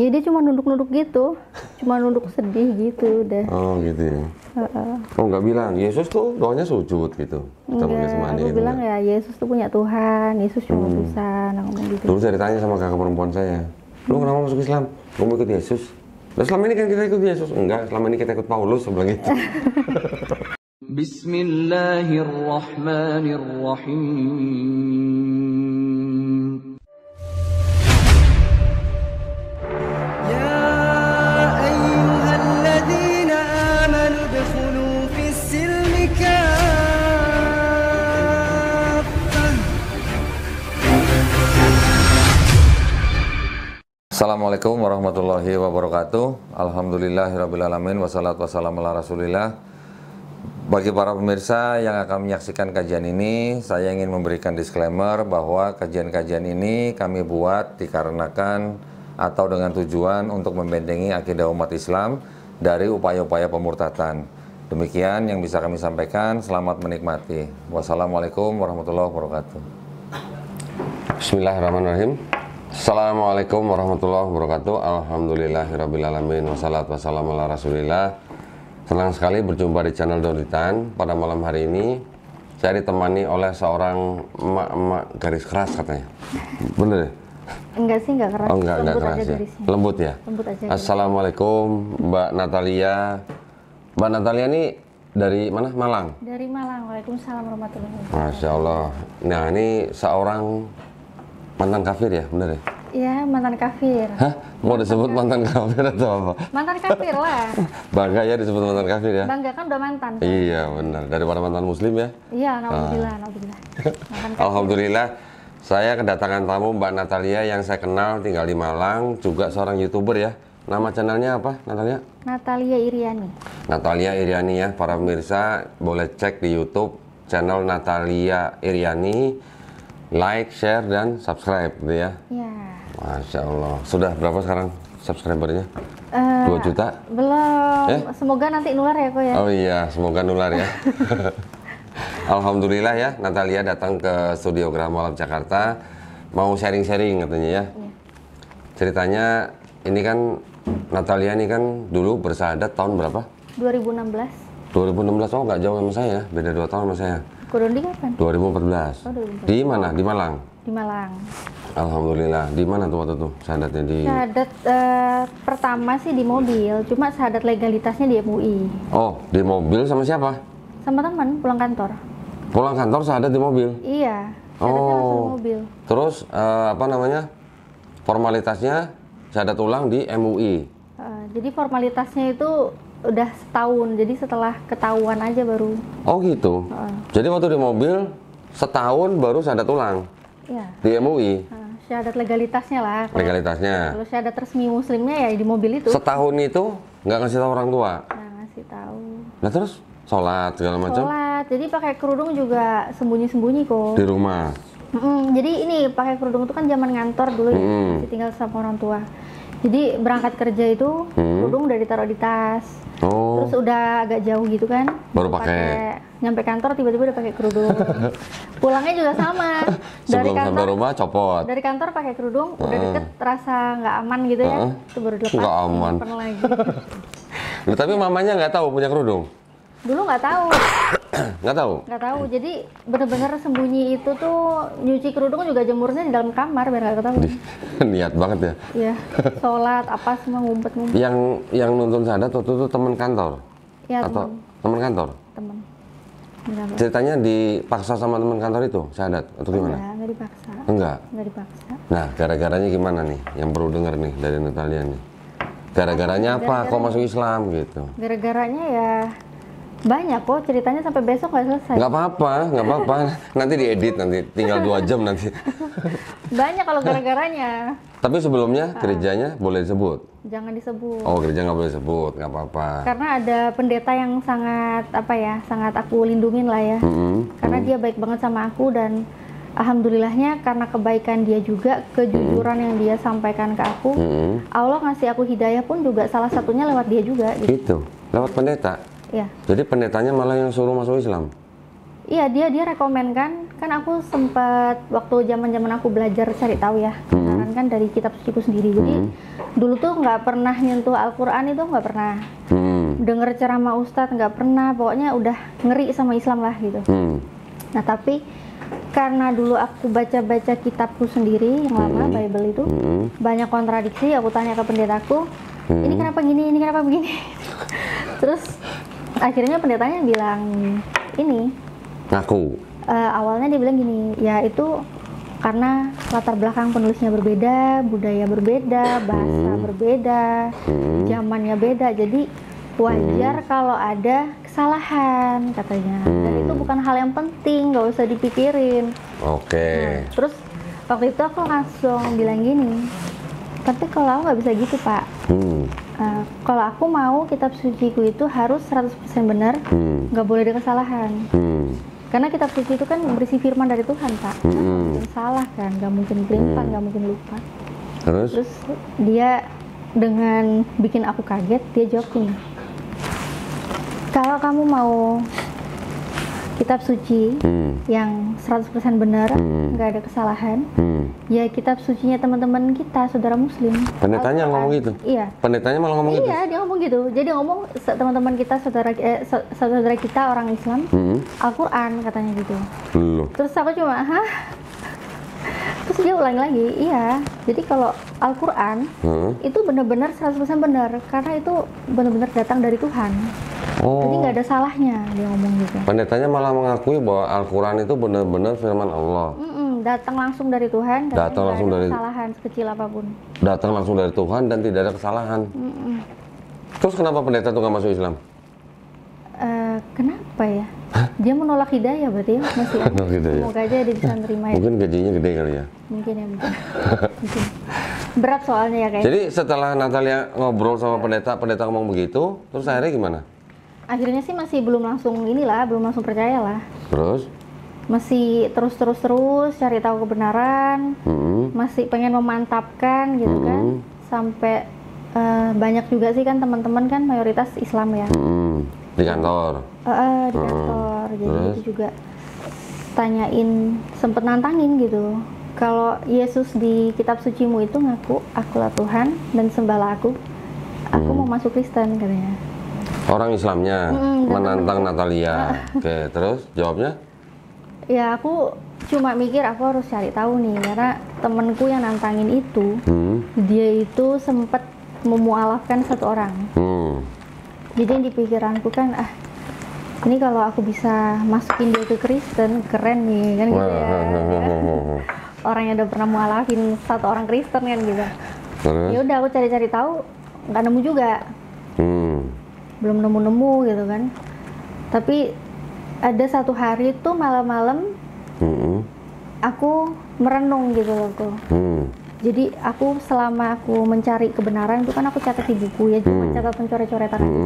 Ya dia cuma nunduk-nunduk gitu, cuma nunduk sedih gitu udah. Oh gitu ya. Oh nggak bilang Yesus tuh doanya sujud gitu. Enggak, aku bilang ya Yesus tuh punya Tuhan, Yesus cuma utusan, aku ngomong gitu. Dulu saya ditanya sama kakak perempuan saya, lu kenapa masuk Islam? Gue mau ikut Yesus. Nah, selama ini kan kita ikut Yesus. Enggak, selama ini kita ikut Paulus, sebelah gitu. Bismillahirrahmanirrahim. Assalamualaikum warahmatullahi wabarakatuh. Alhamdulillahirrabbilalamin. Wassalatu wassalamu ala rasulillah. Bagi para pemirsa yang akan menyaksikan kajian ini, saya ingin memberikan disclaimer bahwa kajian-kajian ini kami buat dikarenakan atau dengan tujuan untuk membentengi akidah umat Islam dari upaya-upaya pemurtatan. Demikian yang bisa kami sampaikan. Selamat menikmati. Wassalamualaikum warahmatullahi wabarakatuh. Bismillahirrahmanirrahim. Assalamualaikum warahmatullahi wabarakatuh. Alhamdulillahirrabbilalamin. Wassalatu wassalamu ala rasulillah. Senang sekali berjumpa di channel Donitan. Pada malam hari ini saya ditemani oleh seorang emak-emak garis keras katanya. Bener ya? Enggak sih, enggak keras. Oh enggak keras ya? Lembut ya? Lembut aja. Assalamualaikum Mbak Natalia. Mbak Natalia ini dari mana? Malang? Dari Malang. Waalaikumsalam warahmatullahi wabarakatuh. Masya Allah. Nah ini seorang mantan kafir ya, bener ya? Iya, mantan kafir. Hah? Mau disebut mantan kafir atau apa? Mantan kafir lah. Bangga ya disebut mantan kafir ya? Bangga kan udah mantan. Kan? Iya benar, daripada mantan muslim ya? Iya, alhamdulillah, alhamdulillah. Alhamdulillah, saya kedatangan tamu Mbak Natalia yang saya kenal tinggal di Malang, juga seorang YouTuber ya. Nama channelnya apa, Natalia? Natalia Iriani. Natalia Iriani ya, para pemirsa boleh cek di YouTube channel Natalia Iriani. Like, share, dan subscribe gitu ya. Iya. Masya Allah. Sudah berapa sekarang subscribernya? 2 juta? Belum. Semoga nanti nular ya kok ya. Oh iya, semoga nular ya. Alhamdulillah ya, Natalia datang ke studio Gerah Malam Jakarta. Mau sharing-sharing katanya ya. Iya. Ceritanya ini kan, Natalia ini kan dulu bersahadat tahun berapa? 2016. 2016, oh nggak jauh sama saya, beda 2 tahun sama saya. Kurun di kapan? 2014. Oh, 2014. Di mana? Di Malang? Di Malang. Alhamdulillah. Di mana tuh waktu itu syahadatnya? Di Syahadat pertama sih di mobil, cuma syahadat legalitasnya di MUI. Oh, di mobil sama siapa? Sama teman pulang kantor. Pulang kantor syahadat di mobil? Iya, syahadatnya langsung di mobil. Terus apa namanya? Formalitasnya syahadat ulang di MUI. Jadi formalitasnya itu udah setahun, jadi setelah ketahuan aja baru. Oh gitu. Jadi waktu di mobil setahun baru syahadat ulang. Iya. Di MUI. Syahadat legalitasnya lah. Legalitasnya. Kalau syahadat resmi muslimnya ya di mobil itu. Setahun itu nggak ngasih tahu orang tua. Nah, ngasih tahu. Nah terus sholat segala macam. Sholat, jadi pakai kerudung juga sembunyi-sembunyi kok. Di rumah. Jadi ini pakai kerudung itu kan zaman ngantor dulu ya, masih tinggal sama orang tua. Jadi berangkat kerja itu kerudung udah ditaruh di tas. Oh. Terus udah agak jauh gitu kan. Baru pakai. Nyampe kantor tiba-tiba udah pakai kerudung. Pulangnya juga sama. Sebelum sampai rumah copot. Dari kantor pakai kerudung, udah deket terasa nggak aman gitu ya. Itu baru dilepas. Nggak aman. Lagi. Nah, tapi mamanya nggak tahu punya kerudung. Dulu nggak tahu. Nggak tahu? Nggak tahu, jadi bener-bener sembunyi itu tuh nyuci kerudung juga jemurnya di dalam kamar biar nggak ketahuan. Niat banget ya? Iya, sholat apa semua ngumpet-ngumpet. Yang nuntun syahadat waktu itu teman kantor? Iya, atau teman kantor? Teman. Ceritanya dipaksa sama teman kantor itu syahadat atau gimana? Enggak dipaksa. Enggak? Enggak dipaksa. Nah, gara-garanya gimana nih? Yang perlu denger nih dari Natalia nih. Gara-garanya apa? Kok masuk Islam gitu? Gara-garanya ya banyak kok, ceritanya sampai besok nggak selesai. Nggak apa-apa, nggak apa-apa. Nanti diedit, nanti tinggal 2 jam nanti. Banyak kalau gara-garanya. Tapi sebelumnya gerejanya boleh disebut? Jangan disebut. Oh, gereja nggak boleh disebut, nggak apa-apa. Karena ada pendeta yang sangat sangat aku lindungin lah ya. Karena dia baik banget sama aku dan alhamdulillahnya karena kebaikan dia juga, kejujuran yang dia sampaikan ke aku, Allah ngasih aku hidayah pun juga salah satunya lewat dia juga. Gitu. Lewat pendeta? Iya. Jadi pendetanya malah yang suruh masuk Islam? Iya, dia rekomen kan, kan aku sempat waktu zaman aku belajar cari tahu ya kebenaran kan dari kitab suciku sendiri. Jadi dulu tuh nggak pernah nyentuh Al-Quran, itu nggak pernah denger ceramah ustadz, nggak pernah, pokoknya udah ngeri sama Islam lah gitu. Nah tapi karena dulu aku baca-baca kitabku sendiri yang lama, Bible itu banyak kontradiksi. Aku tanya ke pendetaku, ini kenapa gini, ini kenapa begini. Terus akhirnya pendetanya bilang ini Ngaku. awalnya dia bilang gini, ya itu karena latar belakang penulisnya berbeda, budaya berbeda, bahasa berbeda, zamannya beda, jadi wajar kalau ada kesalahan katanya. Dan itu bukan hal yang penting, nggak usah dipikirin. Oke. Nah, terus waktu itu aku langsung bilang gini, tapi kalau aku nggak bisa gitu Pak. Kalau aku mau kitab suciku itu harus 100% benar, nggak boleh ada kesalahan. Karena kitab suci itu kan berisi firman dari Tuhan, Pak. Nggak mungkin salah kan, nggak mungkin pelimpan, nggak mungkin lupa. Terus dia dengan bikin aku kaget, dia jawab gini, kalau kamu mau kitab suci yang 100% benar, nggak ada kesalahan, ya kitab sucinya teman-teman kita, saudara muslim. Pendetanya ngomong gitu? Iya. Pendetanya malah ngomong gitu? Iya, dia ngomong gitu. Jadi ngomong teman-teman kita, saudara kita orang Islam, Al-Quran katanya gitu. Loh. Terus aku cuma, hah? Terus dia ulang lagi, iya. Jadi kalau Al-Quran itu benar-benar 100% benar, karena itu benar-benar datang dari Tuhan. Jadi nggak ada salahnya, dia ngomong gitu. Pendetanya malah mengakui bahwa Al-Quran itu benar-benar firman Allah. Datang langsung dari Tuhan, dan Datang langsung ada dari kesalahan sekecil apapun. Datang langsung dari Tuhan dan tidak ada kesalahan. Terus kenapa pendeta itu nggak masuk Islam? Kenapa ya? Dia menolak hidayah berarti ya, masih ya? Menolak hidayah. Semoga aja dia bisa nerima ya. Mungkin gajinya gede kali ya. Mungkin ya, mungkin. Mungkin. Berat soalnya ya kayaknya. Jadi setelah Natalia ngobrol sama pendeta ngomong begitu, terus akhirnya gimana? Akhirnya sih masih belum langsung belum langsung percaya lah. Terus? Masih terus cari tahu kebenaran, masih pengen memantapkan gitu kan, sampai banyak juga sih kan teman-teman kan mayoritas Islam ya. Di kantor? Di kantor, jadi itu juga tanyain, sempet nantangin gitu. Kalau Yesus di kitab sucimu itu ngaku, akulah Tuhan dan sembahlah aku mau masuk Kristen katanya. Orang Islamnya menantang Natalia. Oke, terus jawabnya? Ya aku cuma mikir aku harus cari tahu nih, karena temenku yang nantangin itu dia itu sempat memualafkan satu orang. Jadi yang di pikiranku kan, ini kalau aku bisa masukin dia ke Kristen, keren nih kan gitu ya. Orang yang udah pernah mualafin satu orang Kristen kan gitu. Ya udah aku cari-cari tahu, nggak nemu juga. Belum nemu gitu kan. Tapi ada satu hari tuh malam-malam aku merenung gitu loh kok. Jadi aku selama aku mencari kebenaran itu kan aku catat di buku ya, cuma catatan coret-coretan aja.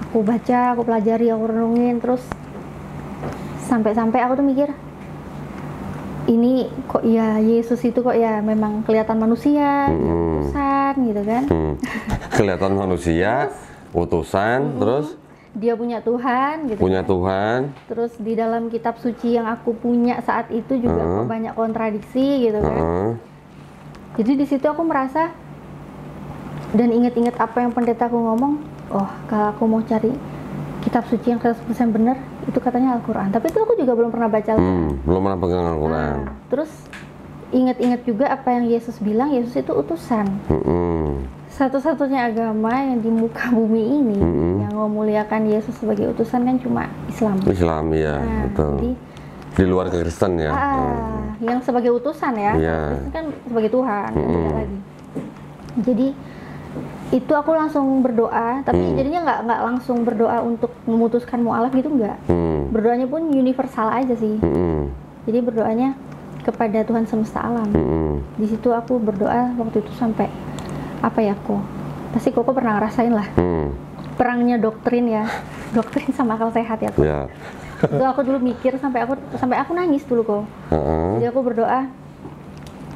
Aku baca, aku pelajari, aku renungin, terus sampai-sampai aku tuh mikir, ini kok ya Yesus itu kok ya memang kelihatan manusia, utusan gitu kan. Kelihatan manusia, utusan, terus dia punya Tuhan gitu. Punya kan. Tuhan. Terus di dalam kitab suci yang aku punya saat itu juga banyak kontradiksi gitu kan. Jadi di situ aku merasa dan inget-inget apa yang pendetaku ngomong, oh kalau aku mau cari kitab suci yang 100% benar, itu katanya Al-Quran. Tapi itu aku juga belum pernah baca Al-Quran. Belum pernah pegang Al-Quran. Terus inget-inget juga apa yang Yesus bilang, Yesus itu utusan. Satu-satunya agama yang di muka bumi ini yang memuliakan Yesus sebagai utusan kan cuma Islam. Islam ya, betul. Jadi, di luar ke Kristen ya. Yang sebagai utusan ya, Kristen kan sebagai Tuhan, tidak lagi. Jadi itu aku langsung berdoa, tapi jadinya nggak langsung berdoa untuk memutuskan mualaf gitu, nggak. Berdoanya pun universal aja sih. Jadi berdoanya kepada Tuhan semesta alam. Di situ aku berdoa waktu itu sampai apa ya kok? Pasti kok pernah ngerasain lah. Perangnya doktrin ya, doktrin sama akal sehat ya kok. Yeah. Itu aku dulu mikir sampai aku nangis dulu kok. Jadi aku berdoa,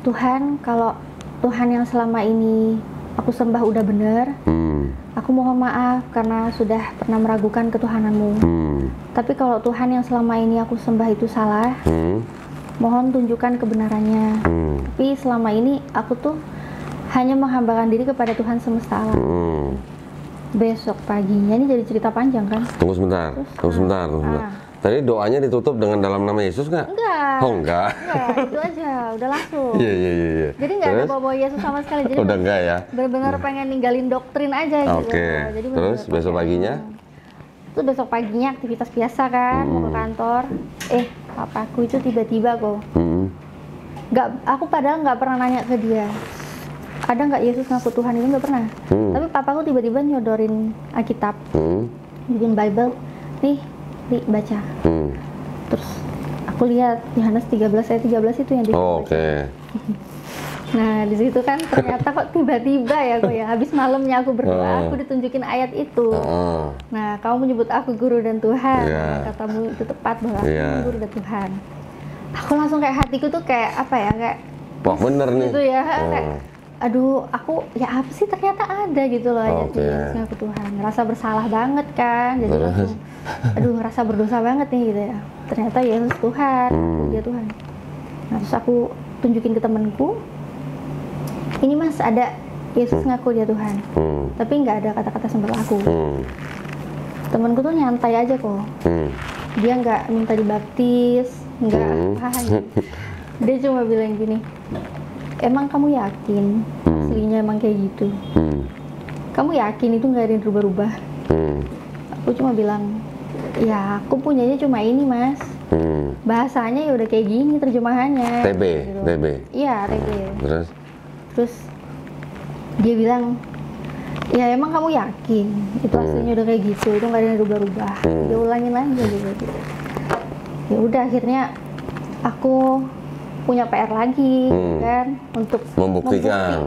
Tuhan kalau Tuhan yang selama ini aku sembah udah bener. Aku mohon maaf karena sudah pernah meragukan ketuhananmu. Tapi kalau Tuhan yang selama ini aku sembah itu salah, mohon tunjukkan kebenarannya. Tapi selama ini aku tuh hanya menghambakan diri kepada Tuhan semesta alam. Besok paginya, ini jadi cerita panjang kan? Tunggu sebentar, tunggu sebentar. Tadi doanya ditutup dengan dalam nama Yesus nggak? Enggak. Oh enggak. Enggak, itu aja, udah langsung. Iya. Jadi nggak ada bawa Yesus sama sekali. Jadi udah enggak ya? benar-benar pengen ninggalin doktrin aja gitu. Oke. Jadi Terus besok paginya? Itu besok paginya aktivitas biasa kan, mau ke kantor. Papaku itu tiba-tiba kok. Nggak, aku padahal nggak pernah nanya ke dia. Ada nggak Yesus ngaku Tuhan, itu nggak pernah. Tapi papaku tiba-tiba nyodorin Alkitab, bikin Bible. Nih, baca. Terus aku lihat Yohanes 13 ayat 13 itu yang Oh, Oke. Nah, di situ kan ternyata kok tiba-tiba ya kok ya. Habis malamnya aku berdoa, aku ditunjukin ayat itu. Nah, kamu menyebut aku guru dan Tuhan. Katamu itu tepat bahwa aku guru dan Tuhan. Aku langsung kayak hatiku tuh kayak apa ya, kayak wah bener nih. Gitu ya, kayak aduh, aku ya apa sih ternyata ada gitu loh ayat Yesus ngaku Tuhan. Ngerasa bersalah banget kan. Jadi langsung aduh, ngerasa berdosa banget nih gitu ya. Ternyata Yesus Tuhan, dia Tuhan. Nah, terus aku tunjukin ke temanku, ini mas ada Yesus ngaku dia Tuhan, tapi nggak ada kata-kata sembah aku. Temanku tuh nyantai aja kok, dia nggak minta dibaptis, nggak apa gitu. Dia cuma bilang gini, emang kamu yakin aslinya emang kayak gitu? Kamu yakin itu nggak ada yang berubah-ubah? Aku cuma bilang, ya aku punyanya cuma ini mas. Bahasanya ya udah kayak gini terjemahannya. TB, gitu. TB. Iya, TB. Terus dia bilang, ya emang kamu yakin itu aslinya udah kayak gitu, itu nggak ada yang rubah-rubah. Dia ulangin lagi gitu. Ya udah, akhirnya aku punya PR lagi kan untuk membuktikan.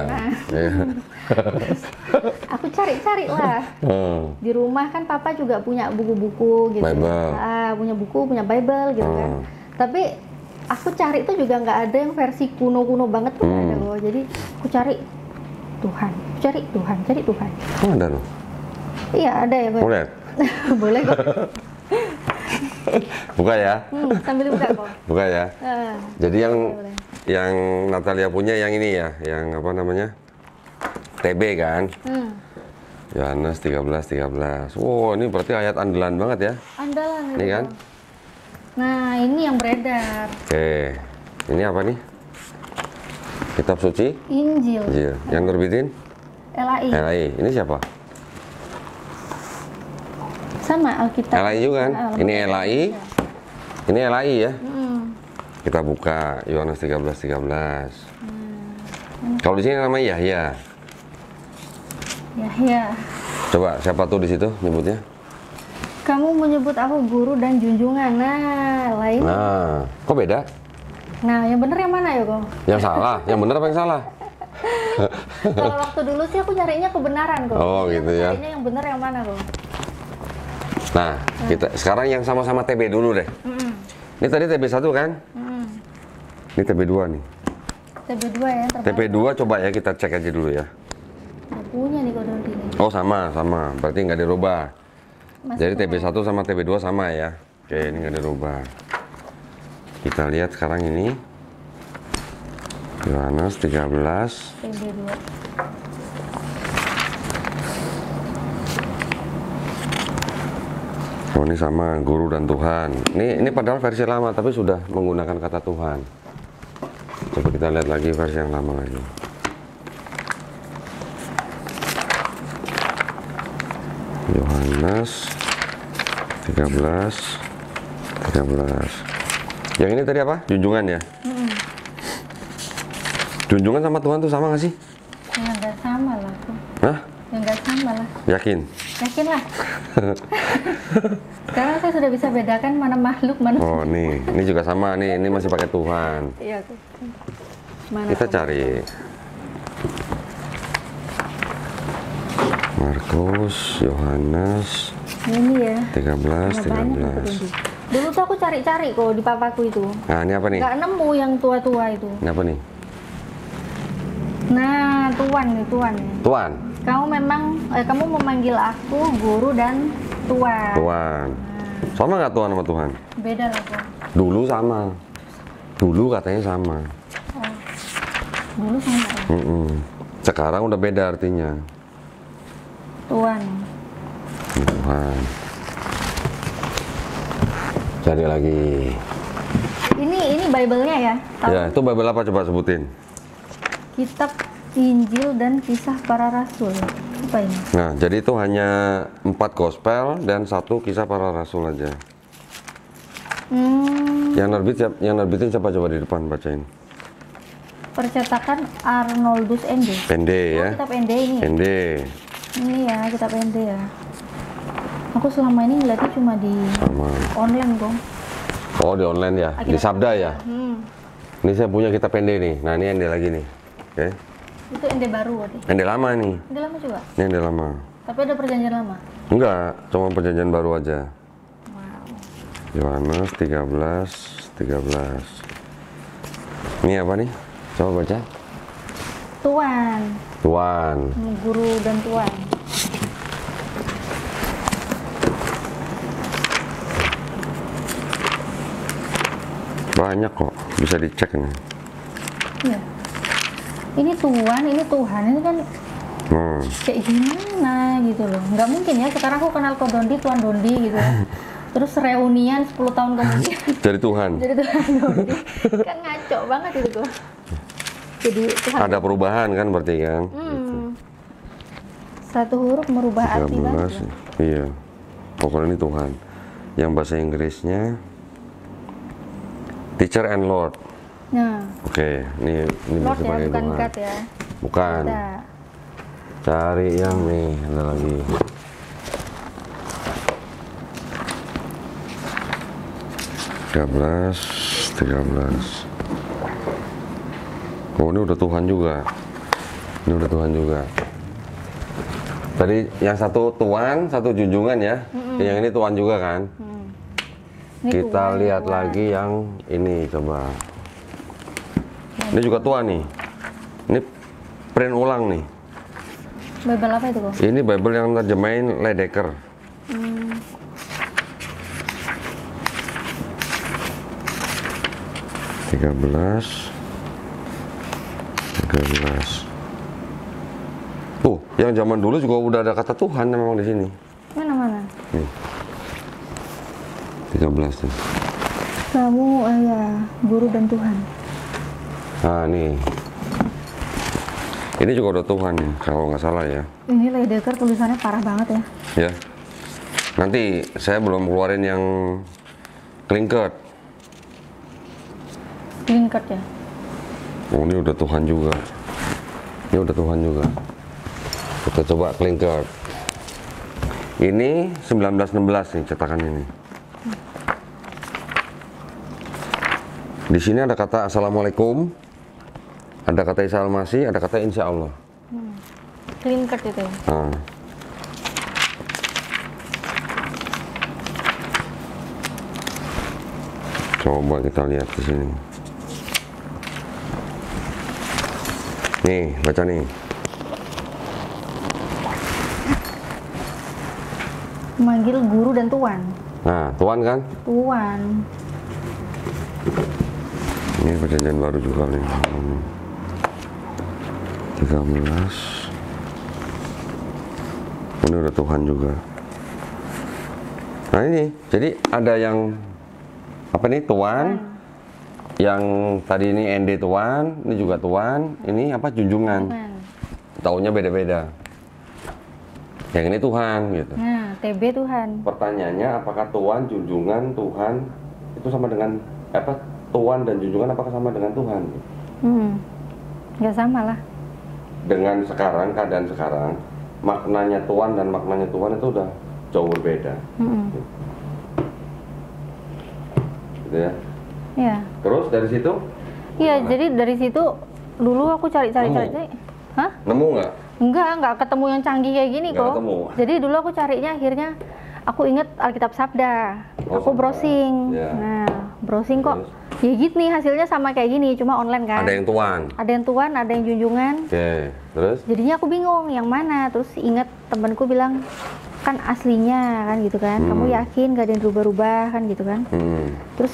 Nah, terus aku cari-cari lah. Di rumah kan papa juga punya buku-buku gitu. Punya buku, punya Bible gitu kan. Tapi aku cari itu juga nggak ada yang versi kuno-kuno banget tuh, nggak ada kok. Jadi aku cari Tuhan, cari Tuhan. Oh ada loh? Iya ada ya. Boleh? Boleh kok. Buka ya? Sambil buka kok. Buka ya. Jadi boleh. yang Natalia punya yang ini ya, yang apa namanya? TB kan? Yohanes 13. Wow, ini berarti ayat andalan banget ya? Andalan. Ini kan? Nah, ini yang beredar. Oke. Ini apa nih? Kitab suci? Injil. Yang nerbitin? LAI. Ini siapa? Sama Alkitab. LAI juga kan? Ini LAI. Ini LAI ya? Kita buka Yohanes 13. Kalau di sini namanya Yahya. Yahya. Coba siapa tuh di situ nyebutnya? Kamu menyebut aku guru dan junjungan. Nah, lain. Nah, kok beda? Nah, yang bener yang mana ya kok? Yang salah, yang bener apa yang salah? Kalau waktu dulu sih aku nyarinya kebenaran kok. Oh gitu ya. Nyarinya yang bener yang mana kok? Nah, kita sekarang yang sama-sama TB dulu deh. Ini tadi TB1 kan? Ini TB2 nih. TB2 ya terbaik. TB2 coba ya kita cek aja dulu ya. Nggak punya nih kode ini. Oh sama. Berarti nggak dirubah. Masih Jadi kok. TB1 sama TB2 sama ya. Oke, ini nggak dirubah. Kita lihat sekarang ini. Yohanes 13. TB2. Oh ini sama, guru dan Tuhan. Ini padahal versi lama tapi sudah menggunakan kata Tuhan. Coba kita lihat lagi versi yang lama lagi. Yohanes 13. Yang ini tadi apa? Junjungan ya? Junjungan sama Tuhan tuh sama nggak sih? Ya nggak sama lah kok. Hah? Ya nggak sama lah. Yakin? Yakin lah. Sekarang saya sudah bisa bedakan mana makhluk, mana. Oh nih, ini juga sama nih. Ini masih pakai Tuhan. Iya. Mana Kita kok? cari Markus, Yohanes Ini ya. 13. Dulu tuh aku cari-cari kok di papaku itu. Nah ini apa nih? Nggak nemu yang tua-tua itu. Ini apa nih? Nah, Tuan nih, Tuan ya. Tuan. Kamu memanggil aku guru dan Tuan. Tuan. Sama nggak Tuan sama Tuhan? Beda lah kok. Dulu sama. Dulu katanya sama. Oh. Dulu sama ya? Sekarang udah beda artinya. Tuan. Tuhan. Cari lagi. Ini Bible-nya ya? Tahu? Ya, itu Bible apa coba sebutin? Kitab Injil dan Kisah Para Rasul. Apa ini? Nah, jadi itu hanya 4 gospel dan 1 kisah para rasul aja. Yang nerbitin siapa coba di depan bacain? Percetakan Arnoldus ND. ND ya. Kitab ND ini. ND. Ini ya, kitab ND ya. Aku selama ini ngeliatnya cuma di Sama. online kok. Oh, di online ya. Di Sabda ya. Ini saya punya kitab ND nih. Nah, ini ND lagi nih. Oke. Itu ND baru berarti. ND lama nih. ND lama juga. Ini ND lama. Tapi ada perjanjian lama. Enggak, cuma perjanjian baru aja. Wow. Yohanes 13. Ini apa nih? Coba baca. Tuan. Tuan. Guru dan Tuan. Banyak kok, bisa dicek nih. Iya. Ini Tuan, ini Tuhan, ini kan kayak gimana gitu loh. Nggak mungkin ya, sekarang aku kenal Ko Dondi, Tuan Dondi gitu ya. Terus reunian 10 tahun kemudian. Jadi Tuhan. Jadi Tuhan Dondi. Kan ngaco banget itu tuh. Jadi Tuhan. Ada perubahan kan berarti kan? Satu huruf merubah arti 13. banget ya. Iya. Pokoknya ini Tuhan. Yang bahasa Inggrisnya Teacher and Lord. Nah, Oke, ini Lord bisa ya, pakai bukan Tuhan. God ya. Bukan. Ada. Cari yang nih, ada lagi. Tiga belas. Oh, ini udah Tuhan juga. Ini udah Tuhan juga. Tadi yang satu Tuhan, satu junjungan ya. Yang ini Tuhan juga kan? Ini Kita Tuhan, lihat Tuhan. lagi yang ini coba. Ini juga Tuhan nih. Ini print ulang nih. Bible apa itu kok? Ini Bible yang terjemahin Ledecker. Tiga belas. Tuh, yang zaman dulu juga udah ada kata Tuhan memang di sini. Mana? Nih. 13 tuh. Kamu ya, guru dan Tuhan. Nah, nih. Ini juga udah Tuhan nih, kalau nggak salah ya. Ini Ledecker tulisannya parah banget ya. Ya. Nanti saya belum keluarin yang Klinkert. Klinkert ya. Oh, ini udah Tuhan juga. Ini udah Tuhan juga. Kita coba Klinkert. Ini 1916 nih cetakan ini. Di sini ada kata Assalamualaikum, ada kata Isa Al-Masih, ada kata Insya Allah. Klinkert itu ya. Nah. Coba kita lihat di sini. Nih, baca nih. Manggil guru dan Tuan. Nah, Tuhan kan? Tuan. Ini perjanjian baru juga nih. 13. Ini udah Tuhan juga. Nah ini, jadi ada yang apa nih Tuhan, yang tadi ini ND Tuhan, ini juga Tuhan, ini apa junjungan. Taunya beda-beda. Yang ini Tuhan gitu. Nah, TB Tuhan. Pertanyaannya, apakah Tuhan, junjungan, Tuhan itu sama dengan apa? Tuhan dan junjungan apakah sama dengan Tuhan? Nggak sama lah. Dengan sekarang, keadaan sekarang, maknanya Tuhan dan maknanya Tuhan itu udah jauh berbeda. Gitu ya. Iya. Terus dari situ? Iya, jadi dari situ dulu aku cari. Hah? Nemu nggak? Enggak ketemu yang canggih kayak gini Nggak kok. ketemu. Jadi dulu aku carinya akhirnya aku inget Alkitab Sabda. Oh, aku Sabda. browsing. Ya. Nah, browsing kok Terus? ya gitu nih hasilnya sama kayak gini, cuma online kan. Ada yang tuan. Ada yang tuan, ada yang junjungan. Oke, terus? Jadinya aku bingung yang mana. Terus ingat temanku bilang kan aslinya kan gitu kan. Kamu yakin gak ada yang rubah-rubah kan gitu kan. Terus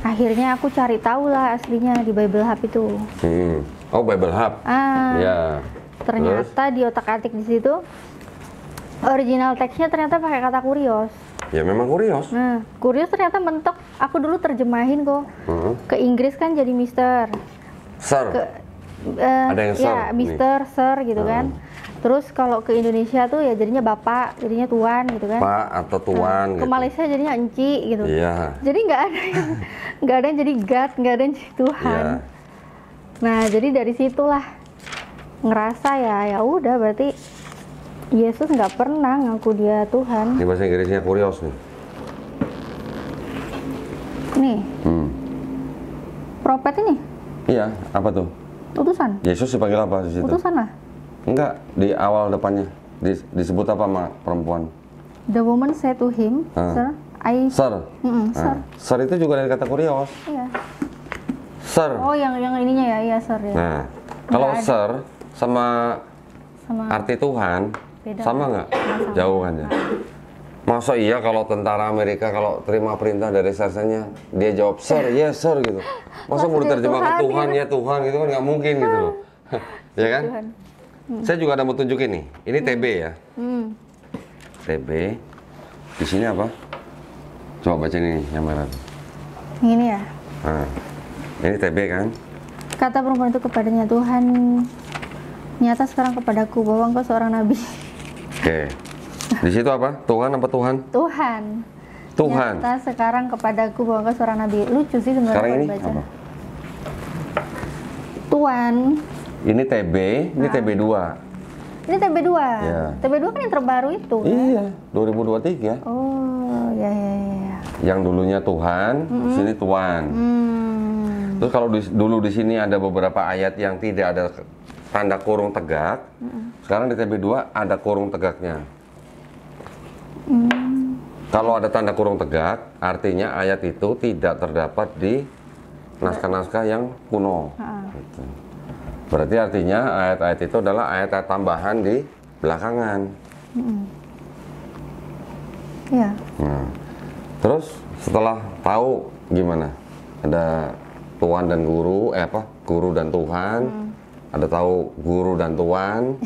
akhirnya aku cari tahu lah aslinya di Bible Hub itu. Oh, Bible Hub. Ya. Ternyata di otak-atik di situ original teksnya ternyata pakai kata kurios. Ya memang kurios. Nah, kurios ternyata mentok. Aku dulu terjemahin kok. Ke Inggris kan jadi Mister. Sir. Ada yang sir. Ya, Mister, Sir gitu kan. Terus kalau ke Indonesia tuh ya jadinya Bapak, jadinya Tuan gitu kan. Pak atau Tuan Ke gitu. Malaysia jadinya Enci gitu. Iya. Jadi nggak ada yang jadi God, nggak ada yang jadi Tuhan. Iya. Nah, jadi dari situlah ngerasa ya udah berarti Yesus nggak pernah ngaku dia Tuhan. Ini bahasa Inggrisnya kurios nih. Nih, profet ini Iya, apa tuh? utusan. Yesus dipanggil apa di situ? Utusan lah. Enggak, di awal depannya disebut apa sama perempuan? The woman said to him, Sir, Sir. Sir. Sir itu juga dari kata kurios. Iya. Sir. Oh, yang ininya ya, iya Sir ya. Nah, kalau Nggak ada. sir sama Sama arti Tuhan Beda. sama nggak? Jauh kan ya? Masa iya kalau tentara Amerika kalau terima perintah dari sersannya dia jawab sir, yes sir gitu. Masa mau diterjemahkan Tuhan ya Tuhan gitu kan nggak mungkin gitu loh. Ya kan? Tuhan. Saya juga ada mau tunjukin nih. Ini TB ya. TB. Di sini apa? Coba baca ini yang merah. Yang ini ya. Nah, ini TB kan? Kata perempuan itu kepadanya, Tuhan nyata sekarang kepadaku bahwa engkau seorang nabi. Oke. Di situ apa? Tuhan apa Tuhan? Tuhan. Tuhan. Nyata sekarang kepadaku bahwa engkau seorang nabi. Lucu sih sebenarnya Sekarang kalau ini dibaca. apa? Tuhan. Ini TB, ini TB2. Ini TB2. Ya. TB2 kan yang terbaru itu kan? Iya, 2023. Oh, ya. Yang dulunya Tuhan, di sini Tuhan. Terus kalau dulu di sini ada beberapa ayat yang tidak ada tanda kurung tegak. Sekarang di TB2 ada kurung tegaknya. Kalau ada tanda kurung tegak, artinya ayat itu tidak terdapat di naskah-naskah yang kuno. Gitu. Berarti artinya ayat-ayat itu adalah ayat-ayat tambahan di belakangan. Iya. Nah, terus setelah tahu gimana? Ada Tuan dan Guru, Guru dan Tuhan. Ada tahu Guru dan Tuan.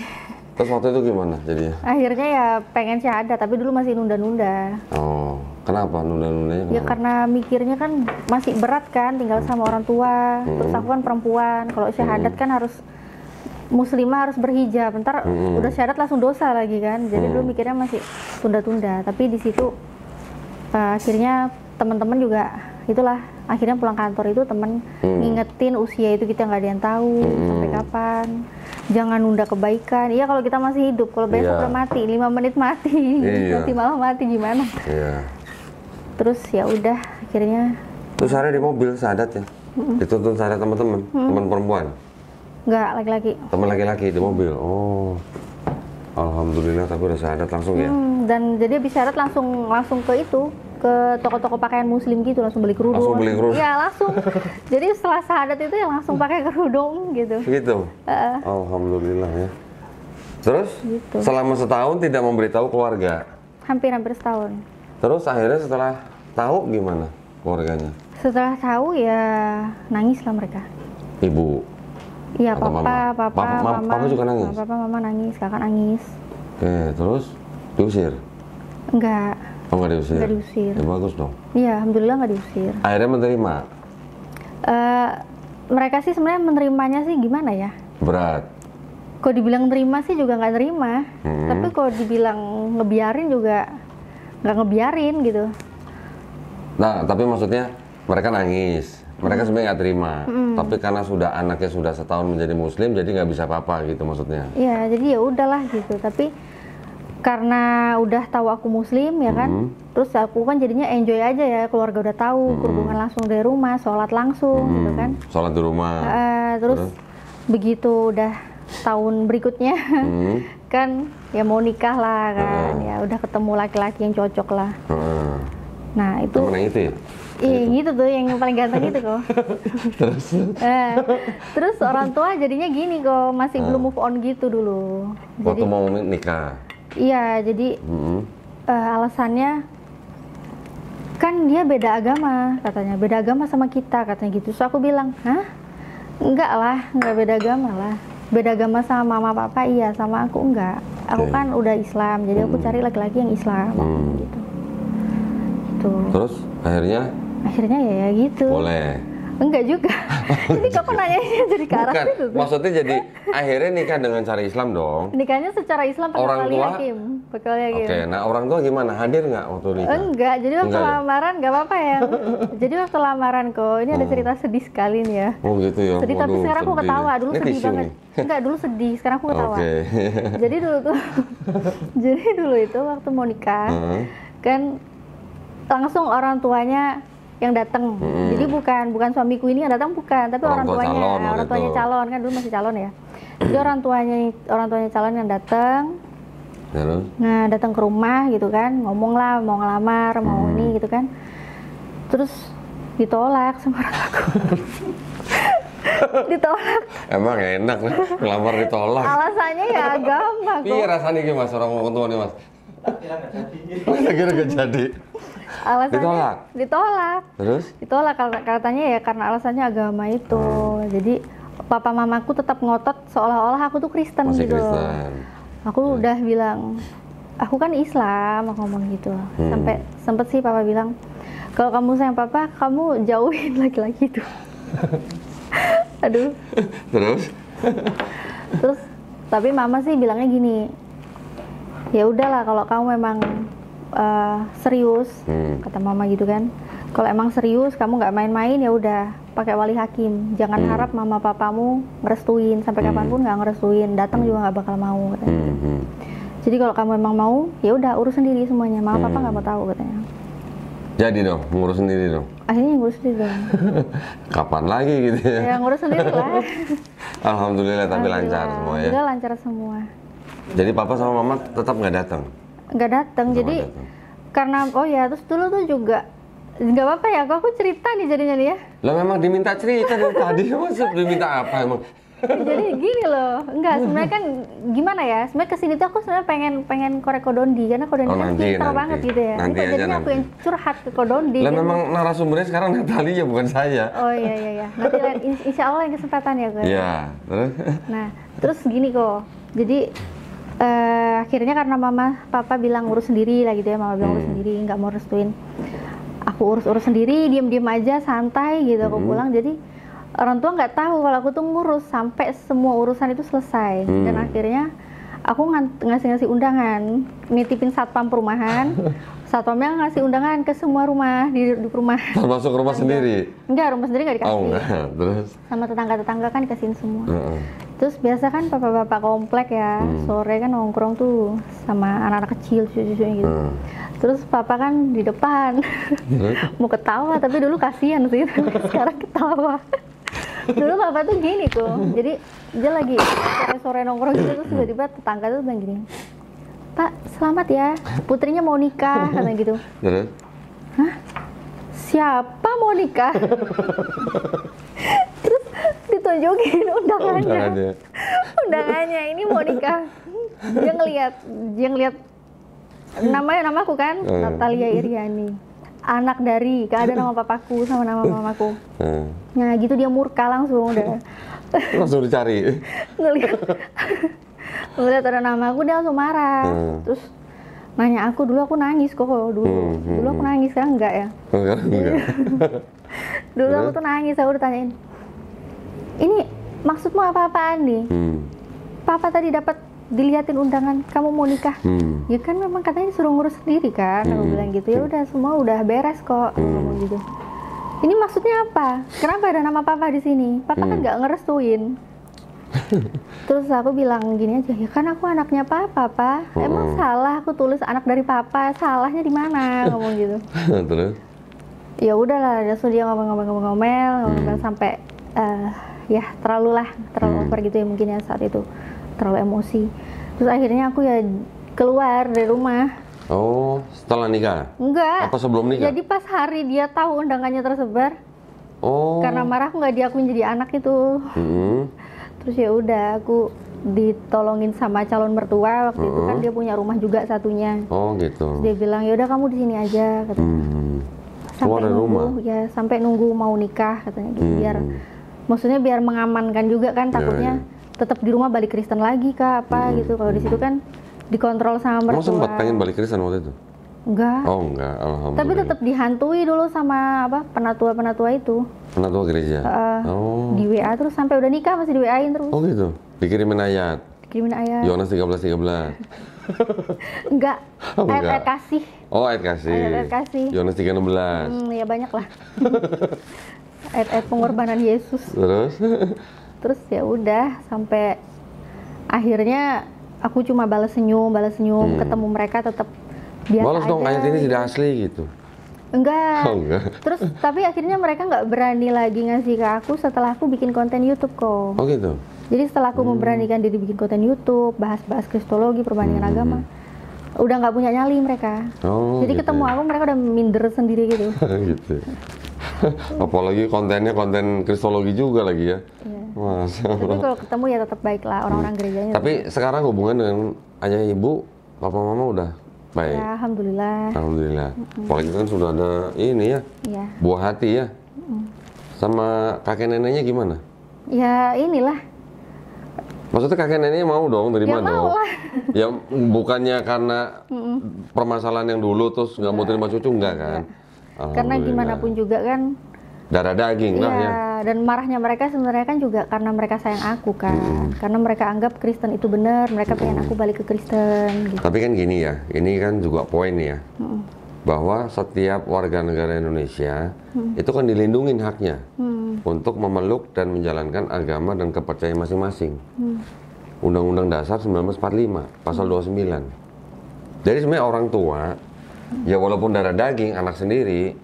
Terus waktu itu gimana jadinya? Akhirnya ya pengen syahadat, tapi dulu masih nunda-nunda. Oh, kenapa nunda-nundanya? Ya kenapa? karena mikirnya kan masih berat kan, tinggal sama orang tua. Terus aku kan perempuan, kalau syahadat kan harus muslimah harus berhijab. Ntar udah syahadat langsung dosa lagi kan. Jadi dulu mikirnya masih tunda-tunda. Tapi di situ akhirnya teman-teman juga itulah. Akhirnya pulang kantor itu temen ngingetin usia itu kita nggak ada yang tahu sampai kapan. Jangan nunda kebaikan. Iya kalau kita masih hidup, kalau besok udah mati, 5 menit mati, nanti malah mati gimana? Iya. Terus ya udah akhirnya. Terus hari di mobil syahadat ya? Dituntun syahadat teman-teman, teman perempuan? Nggak, laki-laki. Teman laki-laki di mobil. Oh, alhamdulillah tapi udah syahadat langsung ya? Dan jadi habis syahadat langsung ke itu, ke toko-toko pakaian muslim gitu, langsung beli kerudung. Langsung beli kerudung? Iya langsung. Jadi setelah syahadat itu ya langsung pakai kerudung gitu. Gitu? Alhamdulillah ya. Terus Gitu. selama setahun tidak memberitahu keluarga? Hampir setahun. Terus akhirnya setelah tahu gimana keluarganya? Setelah tahu ya nangis lah mereka. Ibu? Iya, Atau papa, mama? mama. Papa juga nangis? Papa, mama nangis, kakak nangis. Oke, terus diusir? Enggak, Oh nggak diusir? Nggak diusir. Ya bagus dong. iya, alhamdulillah nggak diusir. Akhirnya menerima? Mereka sih sebenarnya menerimanya sih gimana ya? Berat? Kalau dibilang nerima sih juga nggak nerima. Tapi kalau dibilang ngebiarin juga nggak ngebiarin gitu. Nah, tapi maksudnya mereka nangis. Mereka sebenarnya nggak terima. Tapi karena sudah anaknya sudah setahun menjadi muslim, jadi nggak bisa apa-apa gitu maksudnya. Iya, jadi ya udahlah gitu. Tapi karena udah tahu aku muslim ya kan, terus aku kan jadinya enjoy aja ya, keluarga udah tahu, berhubungan langsung dari rumah, sholat langsung gitu kan. Sholat di rumah. Terus begitu udah tahun berikutnya kan ya mau nikah lah kan, ya udah ketemu laki-laki yang cocok lah. Nah itu Temen yang itu ya? Iya gitu tuh yang paling ganteng itu kok. Terus? Terus orang tua jadinya gini kok, masih belum move on gitu dulu. Waktu mau nikah? Iya, jadi alasannya kan dia beda agama katanya, beda agama sama kita katanya gitu. So aku bilang, hah? Enggak lah, enggak beda agama lah. Beda agama sama mama papa iya, sama aku enggak. Aku kan udah Islam, jadi aku cari laki-laki yang Islam gitu. Gitu. Terus akhirnya ya gitu. boleh. Enggak juga. Jadi kok nanya jadi ke arah Bukan, situ tuh. maksudnya jadi akhirnya nikah dengan cara Islam dong. Nikahnya secara Islam pakai Orang wali tua? hakim. Pakai wali hakim. Oke, nah orang tua gimana? Hadir nggak waktu nikah? Enggak, jadi waktu Enggak ya? lamaran nggak apa-apa ya. Jadi waktu lamaran kok, ini ada cerita sedih sekali nih ya. Oh gitu ya. Sedih tapi Waduh, sekarang aku sedih. ketawa, dulu Ini sedih tisu banget. nih. Enggak, dulu sedih, sekarang aku ketawa. Oke. Jadi dulu tuh, jadi dulu itu waktu mau nikah, kan langsung orang tuanya yang datang. Jadi bukan suamiku ini yang datang, bukan, tapi Orang orang tua tuanya, calon orang gitu. tuanya calon kan dulu masih calon ya. Jadi orang tuanya calon yang datang. Terus? Nah, datang ke rumah gitu kan, ngomong lah mau ngelamar, mau ini gitu kan. Terus ditolak sama orang aku. Ditolak. Emang enak nih, ngelamar ditolak. Alasannya ya agama kok. Iya rasanya gimana mas orang tua nih mas? Kira gak jadi. Alasannya ditolak. Terus? Ditolak katanya ya karena alasannya agama itu. Jadi papa mamaku tetap ngotot seolah-olah aku tuh Kristen Masih gitu. Kristen. Aku udah bilang, aku kan Islam, aku ngomong gitu. Sampai sempet sih papa bilang, kalau kamu sayang papa, kamu jauhin laki-laki itu. Aduh. Terus tapi mama sih bilangnya gini, ya udahlah kalau kamu memang serius, kata mama gitu kan. Kalau emang serius, kamu nggak main-main ya udah pakai wali hakim. Jangan harap mama papamu ngerestuin, sampai kapanpun nggak ngerestuin, datang juga nggak bakal mau katanya. Jadi kalau kamu emang mau, ya udah urus sendiri semuanya. Mama papa nggak mau tahu katanya. Jadi dong, ngurus sendiri dong. Akhirnya ngurus sendiri dong. Kapan lagi gitu ya? Ya ngurus sendiri lah. Alhamdulillah tapi lancar semua ya. Udah lancar semua. Jadi papa sama mama tetap nggak datang? Nggak datang. Jadi karena terus dulu tuh juga nggak apa-apa ya. Aku cerita nih jadinya nih ya. Lah memang diminta cerita dari tadi, maksud diminta apa emang? Jadi gini loh, enggak sebenarnya kan gimana ya? Sebenarnya kesini tuh aku sebenarnya pengen korek Kodondi karena Kodondi kan pintar banget gitu ya. Nanti aja jadinya aku yang curhat ke Kodondi. Lah memang narasumbernya sekarang Natalia bukan saya. Oh iya. Nanti insya Allah yang kesempatan ya kok. Iya, terus? Nah, terus gini kok. Jadi akhirnya karena mama papa bilang urus sendiri lah gitu ya, mama bilang urus sendiri, nggak mau restuin. Aku urus sendiri, diem aja, santai gitu. Aku pulang jadi orang tua nggak tahu kalau aku tuh ngurus sampai semua urusan itu selesai. Dan akhirnya aku ngasih undangan, nitipin satpam perumahan. Satpamnya ngasih undangan ke semua rumah di perumahan. Termasuk rumah sendiri? Enggak, rumah sendiri nggak dikasih. Oh enggak, terus? Sama tetangga-tetangga kan dikasihin semua. Terus biasa kan bapak-bapak komplek ya, sore kan nongkrong tuh sama anak-anak kecil, cucu-cucunya gitu. Terus papa kan di depan, mau ketawa tapi dulu kasihan sih, sekarang ketawa. Dulu papa tuh gini kok, jadi dia lagi sore-sore nongkrong gitu, terus tiba-tiba tetangga tuh bilang gini, Pak selamat ya, putrinya mau nikah, katanya gitu. Terus? Hah? Siapa mau nikah? Terus ditunjukin undangannya. Undangannya ini mau nikah. Dia ngelihat namaku kan, Natalia Iriani. Anak dari, gak ada nama papaku sama nama mamaku. Nah gitu dia murka langsung udah. Langsung dicari? Ngeliat ada nama aku dia langsung marah. Terus nanya aku, dulu aku nangis kok dulu. Dulu aku nangis, sekarang enggak ya? Enggak. Dulu aku tuh nangis, aku ditanyain, ini maksudmu apa-apaan nih? Papa tadi dapat diliatin undangan, kamu mau nikah? Ya kan memang katanya disuruh ngurus sendiri kan, aku bilang gitu. Ya udah semua udah beres kok, ngomong gitu. Ini maksudnya apa? Kenapa ada nama papa di sini? Papa kan nggak ngerestuin. Terus aku bilang gini aja, ya kan aku anaknya papa, Pak. Emang salah aku tulis anak dari papa? Salahnya di mana? Ngomong gitu. Terus? Ya udahlah, dia ngomel sampai ya terlalu over gitu ya mungkin ya saat itu, terlalu emosi. Terus akhirnya aku ya keluar dari rumah Oh, setelah nikah? Enggak. Apa sebelum nikah? Jadi pas hari dia tahu undangannya tersebar, Oh. karena marah aku nggak diakuin jadi anak itu. Terus ya udah aku ditolongin sama calon mertua waktu itu kan dia punya rumah juga satunya. Oh gitu. Terus dia bilang ya udah kamu di sini aja katanya. Keluar dari rumah? Ya sampai nunggu mau nikah katanya gitu. Biar maksudnya biar mengamankan juga kan takutnya tetap di rumah balik Kristen lagi kah apa gitu. Kalau di situ kan dikontrol sama mertua. Kamu sempat pengen balik Kristen waktu itu? Enggak. Oh enggak, alhamdulillah. Tapi tetap dihantui dulu sama apa penatua-penatua itu. Penatua gereja? Oh. Di WA terus sampai udah nikah masih di WA-in terus. Oh gitu? Dikirimin ayat? Dikirimin ayat. Yohanes 13:13? Enggak. Oh, enggak. Ayat kasih. Oh ayat kasih. Ayat kasih. Yohanes 3:16. Ya banyak lah. Ayat-ayat pengorbanan Yesus. Terus? Terus ya udah sampai akhirnya aku cuma balas senyum, ketemu mereka tetap biasa Balas aja. dong, ayat ini tidak asli gitu. Enggak. Oh, enggak. Terus tapi akhirnya mereka nggak berani lagi ngasih ke aku setelah aku bikin konten YouTube kok. Oh gitu? Jadi setelah aku memberanikan diri bikin konten YouTube, bahas-bahas kristologi, perbandingan agama, udah nggak punya nyali mereka. Oh, jadi gitu ketemu ya. aku mereka udah minder sendiri gitu. Gitu. Apalagi kontennya konten kristologi juga lagi ya. Iya. Masya Tapi Allah. kalau ketemu ya tetap baik lah orang-orang gerejanya. Tapi sekarang hubungan dengan ayah ibu, papa mama udah baik? Ya, alhamdulillah. Alhamdulillah. Apalagi kan sudah ada ini ya, Iya. buah hati ya. Sama kakek neneknya gimana? Ya inilah. Maksudnya kakek neneknya mau dong, terima Ya, dong? mau lah. Ya bukannya karena permasalahan yang dulu terus nggak mau terima cucu, enggak kan? Karena Alhamdulillah. gimana pun juga kan, Darah daging lah ya. ya, dan marahnya mereka sebenarnya kan juga karena mereka sayang aku kan. Karena mereka anggap Kristen itu benar, mereka pengen aku balik ke Kristen gitu. Tapi kan gini ya, ini kan juga poin ya, bahwa setiap warga negara Indonesia itu kan dilindungin haknya untuk memeluk dan menjalankan agama dan kepercayaan masing-masing. Undang-Undang Dasar 1945, pasal 29. Jadi sebenarnya orang tua, ya walaupun darah daging, anak sendiri,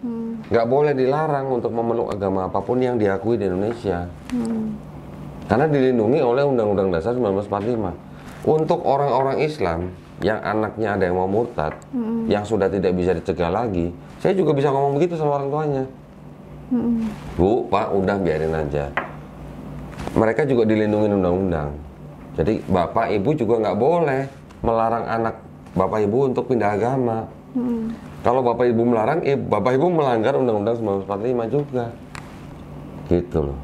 nggak boleh dilarang untuk memeluk agama apapun yang diakui di Indonesia. Karena dilindungi oleh Undang-Undang Dasar 1945. Untuk orang-orang Islam yang anaknya ada yang mau murtad, yang sudah tidak bisa dicegah lagi, saya juga bisa ngomong begitu sama orang tuanya. Bu, Pak, udah biarin aja. Mereka juga dilindungi undang-undang. Jadi Bapak Ibu juga nggak boleh melarang anak Bapak Ibu untuk pindah agama. Kalau Bapak Ibu melarang, Bapak Ibu melanggar Undang-Undang 1945 juga. Gitu loh.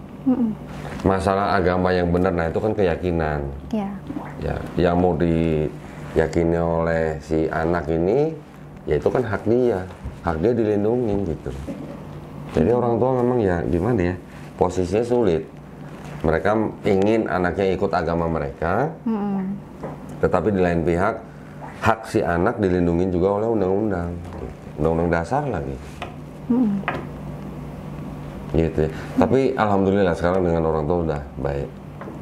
Masalah agama yang benar, nah itu kan keyakinan. Ya. Ya, yang mau diyakini oleh si anak ini, ya itu kan hak dia dilindungi gitu. Jadi orang tua memang ya gimana ya, posisinya sulit. Mereka ingin anaknya ikut agama mereka, tetapi di lain pihak hak si anak dilindungi juga oleh undang-undang, undang-undang dasar lagi. Gitu ya. Tapi alhamdulillah sekarang dengan orang tua udah baik.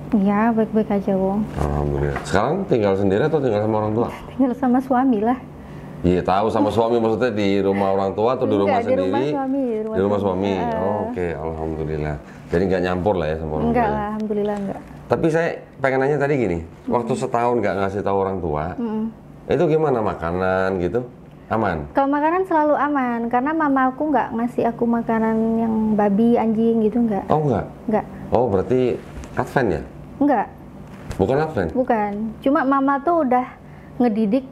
Ya, baik-baik aja, Wong. Alhamdulillah. Sekarang tinggal sendiri atau tinggal sama orang tua? Tinggal sama suami lah. Iya, tahu sama suami, maksudnya di rumah orang tua atau di rumah Enggak, sendiri? di rumah suami. Di rumah suami. Oh, oke, alhamdulillah. Jadi nggak nyampur lah ya sama orang Enggak tua. lah, alhamdulillah enggak. Tapi saya pengen nanya tadi gini, waktu setahun nggak ngasih tahu orang tua, itu gimana makanan gitu? Aman? Kalau makanan selalu aman, karena mama aku nggak ngasih aku makanan yang babi, anjing gitu enggak. Oh enggak? Enggak. Oh berarti Advent ya? Enggak, Bukan Advent? bukan. Cuma mama tuh udah ngedidik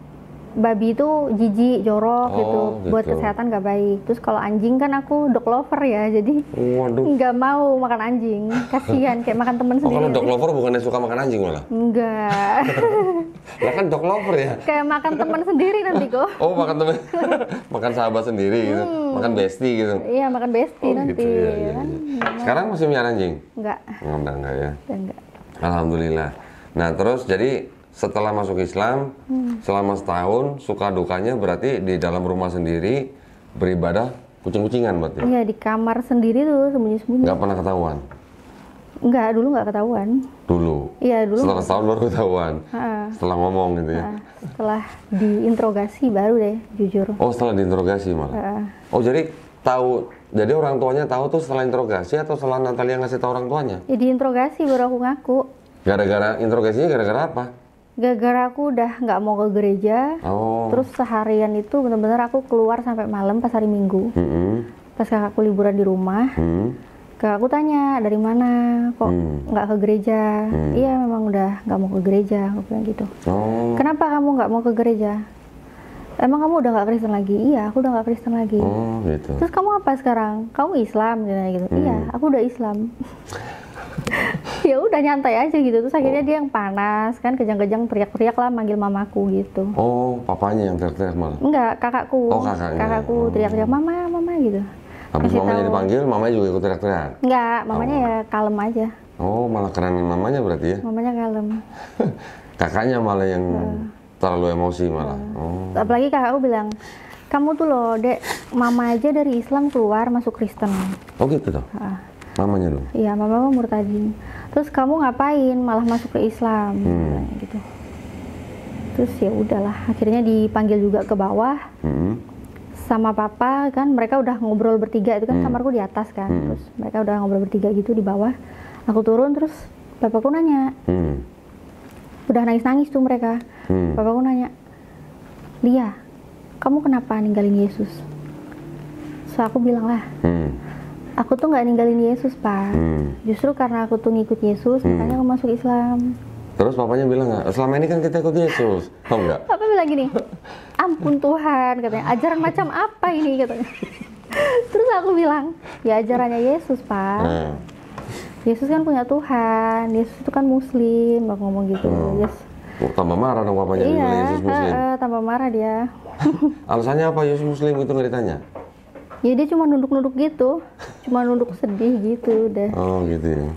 babi itu jijik, jorok gitu. Buat gitu. kesehatan nggak baik. Terus kalau anjing kan aku dog lover ya, jadi Waduh. nggak mau makan anjing. Kasihan, kayak makan temen Oh sendiri. kalau dog lover bukannya suka makan anjing malah? Enggak. Lah kan dog lover ya? Kayak makan teman sendiri nanti kok. Oh makan temen, makan sahabat sendiri gitu, makan bestie gitu. Iya, makan bestie nanti. Gitu ya, iya, kan? iya. Sekarang masih punya anjing? Enggak. Udah enggak ya? Enggak. Alhamdulillah. Nah terus jadi setelah masuk Islam, selama setahun suka dukanya berarti di dalam rumah sendiri beribadah kucing-kucingan berarti? Iya, di kamar sendiri tuh sembunyi-sembunyi. Nggak pernah ketahuan? Enggak, dulu nggak ketahuan. Dulu? Iya, dulu. Setelah setahun baru ketahuan? Ha-ha. Setelah ngomong gitu ya? Nah, setelah diinterogasi baru deh, jujur. Oh setelah diinterogasi malah? Ha-ha. Oh jadi tahu, jadi orang tuanya tahu tuh setelah interogasi atau setelah Natalia ngasih tahu orang tuanya? Ya diinterogasi baru aku ngaku. Gara-gara interogasinya gara-gara apa? Gara-gara aku udah nggak mau ke gereja, Oh. terus seharian itu bener-bener aku keluar sampai malam pas hari Minggu. Pas kakakku liburan di rumah, kakakku tanya dari mana, kok nggak ke gereja? Iya memang udah nggak mau ke gereja, aku bilang gitu. Oh. Kenapa kamu nggak mau ke gereja? Emang kamu udah nggak Kristen lagi? Iya, aku udah nggak Kristen lagi. Oh, gitu. Terus kamu apa sekarang? Kamu Islam gitu. Iya, aku udah Islam. Ya udah nyantai aja gitu. Terus akhirnya dia yang panas kan, kejang-kejang teriak-teriak lah manggil mamaku gitu. Oh, papanya yang teriak-teriak malah. Enggak, kakakku. Oh, kakaknya. Kakakku teriak-teriak mama, mama gitu. Habis Kasih mamanya tahu. dipanggil, mamanya juga ikut teriak-teriak. Enggak, mamanya ya kalem aja. Oh, malah kerenan mamanya berarti ya. Mamanya kalem. Kakaknya malah yang terlalu emosi malah. Oh. Apalagi kakakku bilang, kamu tuh loh, Dek, mama aja dari Islam keluar masuk Kristen. Oh gitu toh. Ah. Mamanya dong. Iya, mama murtadin. Terus kamu ngapain malah masuk ke Islam? Gitu. Terus ya udahlah, akhirnya dipanggil juga ke bawah sama papa kan, mereka udah ngobrol bertiga, itu kan kamarku di atas kan. Terus mereka udah ngobrol bertiga gitu di bawah. Aku turun terus papaku nanya. Udah nangis-nangis tuh mereka. Papaku nanya, "Lia, kamu kenapa ninggalin Yesus?" So aku bilang lah, aku tuh nggak ninggalin Yesus, Pak. Justru karena aku tuh ngikut Yesus, makanya aku masuk Islam. Terus papanya bilang nggak, selama ini kan kita ikut Yesus. Oh enggak? Papa bilang gini, ampun Tuhan, katanya, ajaran macam apa ini, katanya. Terus aku bilang, ya ajarannya Yesus, Pak. Yesus kan punya Tuhan, Yesus itu kan Muslim, aku ngomong gitu. Yes. Oh, tambah marah dong papanya Iya, bilang Yesus Muslim. tambah marah dia. Alasannya apa Yesus Muslim itu nggak ditanya? Ya dia cuma nunduk-nunduk gitu, cuma nunduk sedih gitu udah. Oh gitu ya.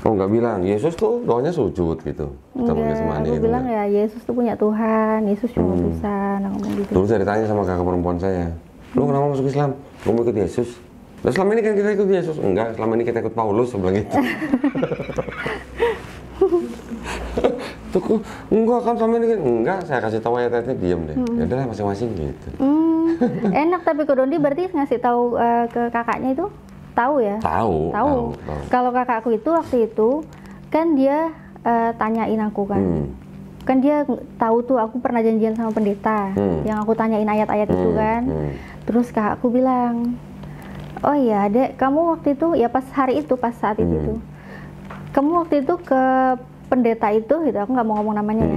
Oh nggak bilang, Yesus tuh doanya sujud gitu. Kita pakai Enggak, semani aku gitu. bilang Enggak? ya Yesus tuh punya Tuhan, Yesus cuma utusan, aku ngomong gitu. Dulu saya ditanya sama kakak perempuan saya, lu kenapa masuk Islam? Lu mau ikut Yesus? Nah, selama ini kan kita ikut Yesus. Enggak, selama ini kita ikut Paulus, saya bilang gitu. Tuh, enggak kan selama ini kan? Enggak, saya kasih tahu ayat-ayatnya, diam deh. Ya udahlah masing-masing gitu. Enak tapi Ko Dondi berarti ngasih tahu ke kakaknya itu tahu ya? Tahu. Kalau kakakku itu waktu itu kan dia tanyain aku kan. Kan dia tahu tuh aku pernah janjian sama pendeta yang aku tanyain ayat-ayat itu kan. Terus kakakku bilang, "Oh iya, Dek, kamu waktu itu ya pas hari itu, pas saat itu tuh. Kamu waktu itu ke pendeta itu gitu, aku nggak mau ngomong namanya ya.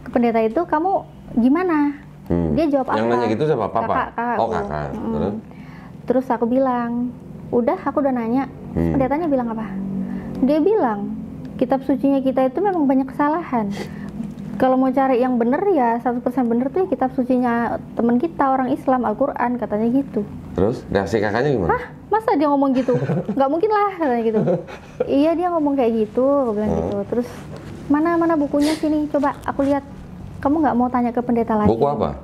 Ke pendeta itu kamu gimana?" Dia jawab apa? Yang nanya gitu siapa? Papa? Kakak. Oh kakak. Terus aku bilang, udah aku udah nanya. Pendetanya bilang apa? Dia bilang, kitab sucinya kita itu memang banyak kesalahan. Kalau mau cari yang bener ya 100% bener tuh ya kitab sucinya teman kita orang Islam, Al-Quran, katanya gitu. Terus reaksi kakaknya gimana? Hah? Masa dia ngomong gitu? Nggak mungkin lah, katanya gitu. Iya dia ngomong kayak gitu, aku bilang gitu. Terus mana bukunya sini, coba aku lihat. Kamu nggak mau tanya ke pendeta lagi? Buku apa?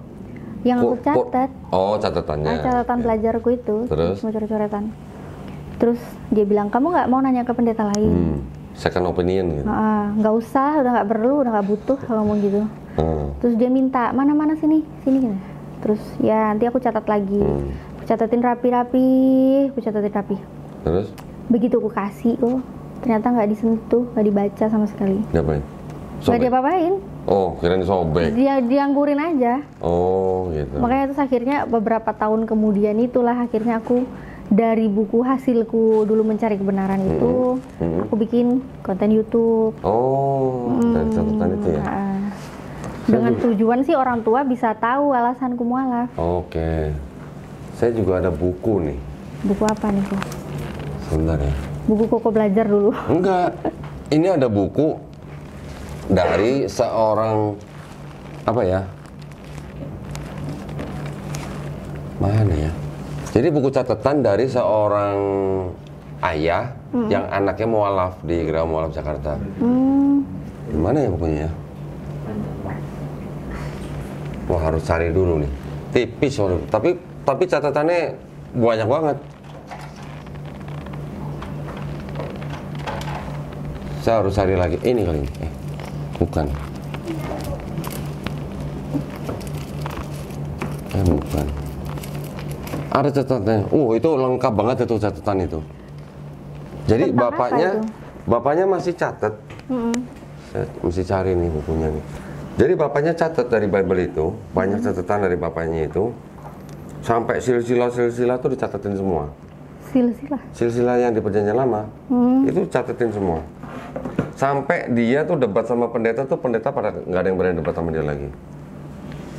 Yang aku catat. Oh catatannya. Catatan pelajarku itu. Terus? Semua coret-coretan. Terus dia bilang, kamu nggak mau nanya ke pendeta lain? Second opinion gitu. Nggak usah, udah nggak perlu, udah nggak butuh kalau ngomong gitu. Terus dia minta, mana sini gitu. Terus ya nanti aku catat lagi. Aku catatin rapi. Terus? Begitu aku kasih, ternyata nggak disentuh, nggak dibaca sama sekali. Diapain? Nggak diapa-apain. Oh, kirain disobek. Dia dianggurin aja. Oh, gitu. Makanya terus akhirnya beberapa tahun kemudian itulah akhirnya aku dari buku hasilku dulu mencari kebenaran itu, aku bikin konten YouTube. Oh, dari catatan itu ya? Dengan tujuan sih orang tua bisa tahu alasanku mualaf. Oke. Saya juga ada buku nih. Buku apa nih, Ko? Sebentar ya. Buku Koko belajar dulu. Enggak. Ini ada buku dari seorang apa ya? Mana ya? Jadi buku catatan dari seorang ayah yang anaknya mualaf di Gereja Mualaf Jakarta. Gimana ya bukunya ya? Wah harus cari dulu nih. Tipis soalnya. Tapi catatannya banyak banget. Saya harus cari lagi. Ini kali ini. Bukan. Bukan. Ada catatannya. Itu lengkap banget itu catatan itu. Jadi Tentang apa itu? bapaknya masih catat. Saya mesti cari nih bukunya nih. Jadi bapaknya catat dari Bible itu, banyak catatan dari bapaknya itu, sampai silsilah tuh dicatatin semua. Silsilah? Silsilah yang di Perjanjian Lama, itu catetin semua. Sampai dia tuh debat sama pendeta tuh, pendeta pada nggak ada yang berani debat sama dia lagi.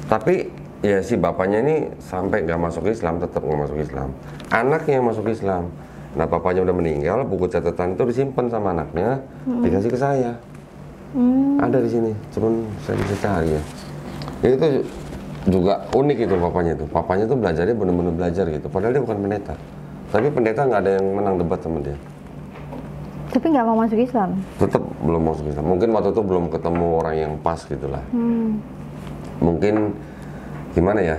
Tapi ya si bapaknya ini sampai nggak masuk Islam, tetap nggak masuk Islam. Anaknya yang masuk Islam. Nah bapaknya udah meninggal, buku catatan itu disimpan sama anaknya, dikasih ke saya. Ada di sini, cuman saya bisa cari ya. Itu juga unik itu bapaknya itu. Bapaknya tuh belajarnya benar-benar belajar gitu. Padahal dia bukan pendeta. Tapi pendeta nggak ada yang menang debat sama dia. Tapi nggak mau masuk Islam? Tetap belum masuk Islam. Mungkin waktu itu belum ketemu orang yang pas gitulah. Mungkin gimana ya?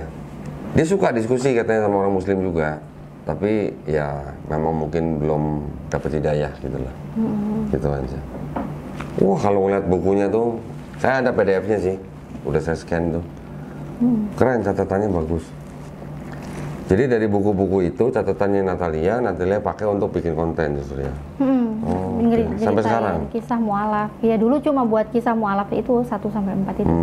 Dia suka diskusi katanya sama orang Muslim juga. Tapi ya memang mungkin belum dapat hidayah gitulah. Gitu aja. Wah kalau ngeliat bukunya tuh, saya ada PDF-nya sih, udah saya scan tuh, keren catatannya bagus. Jadi dari buku-buku itu catatannya Natalia pakai untuk bikin konten justru ya. Okay. Sampai sekarang. Kisah mualaf, ya dulu cuma buat kisah mualaf itu 1-4 itu.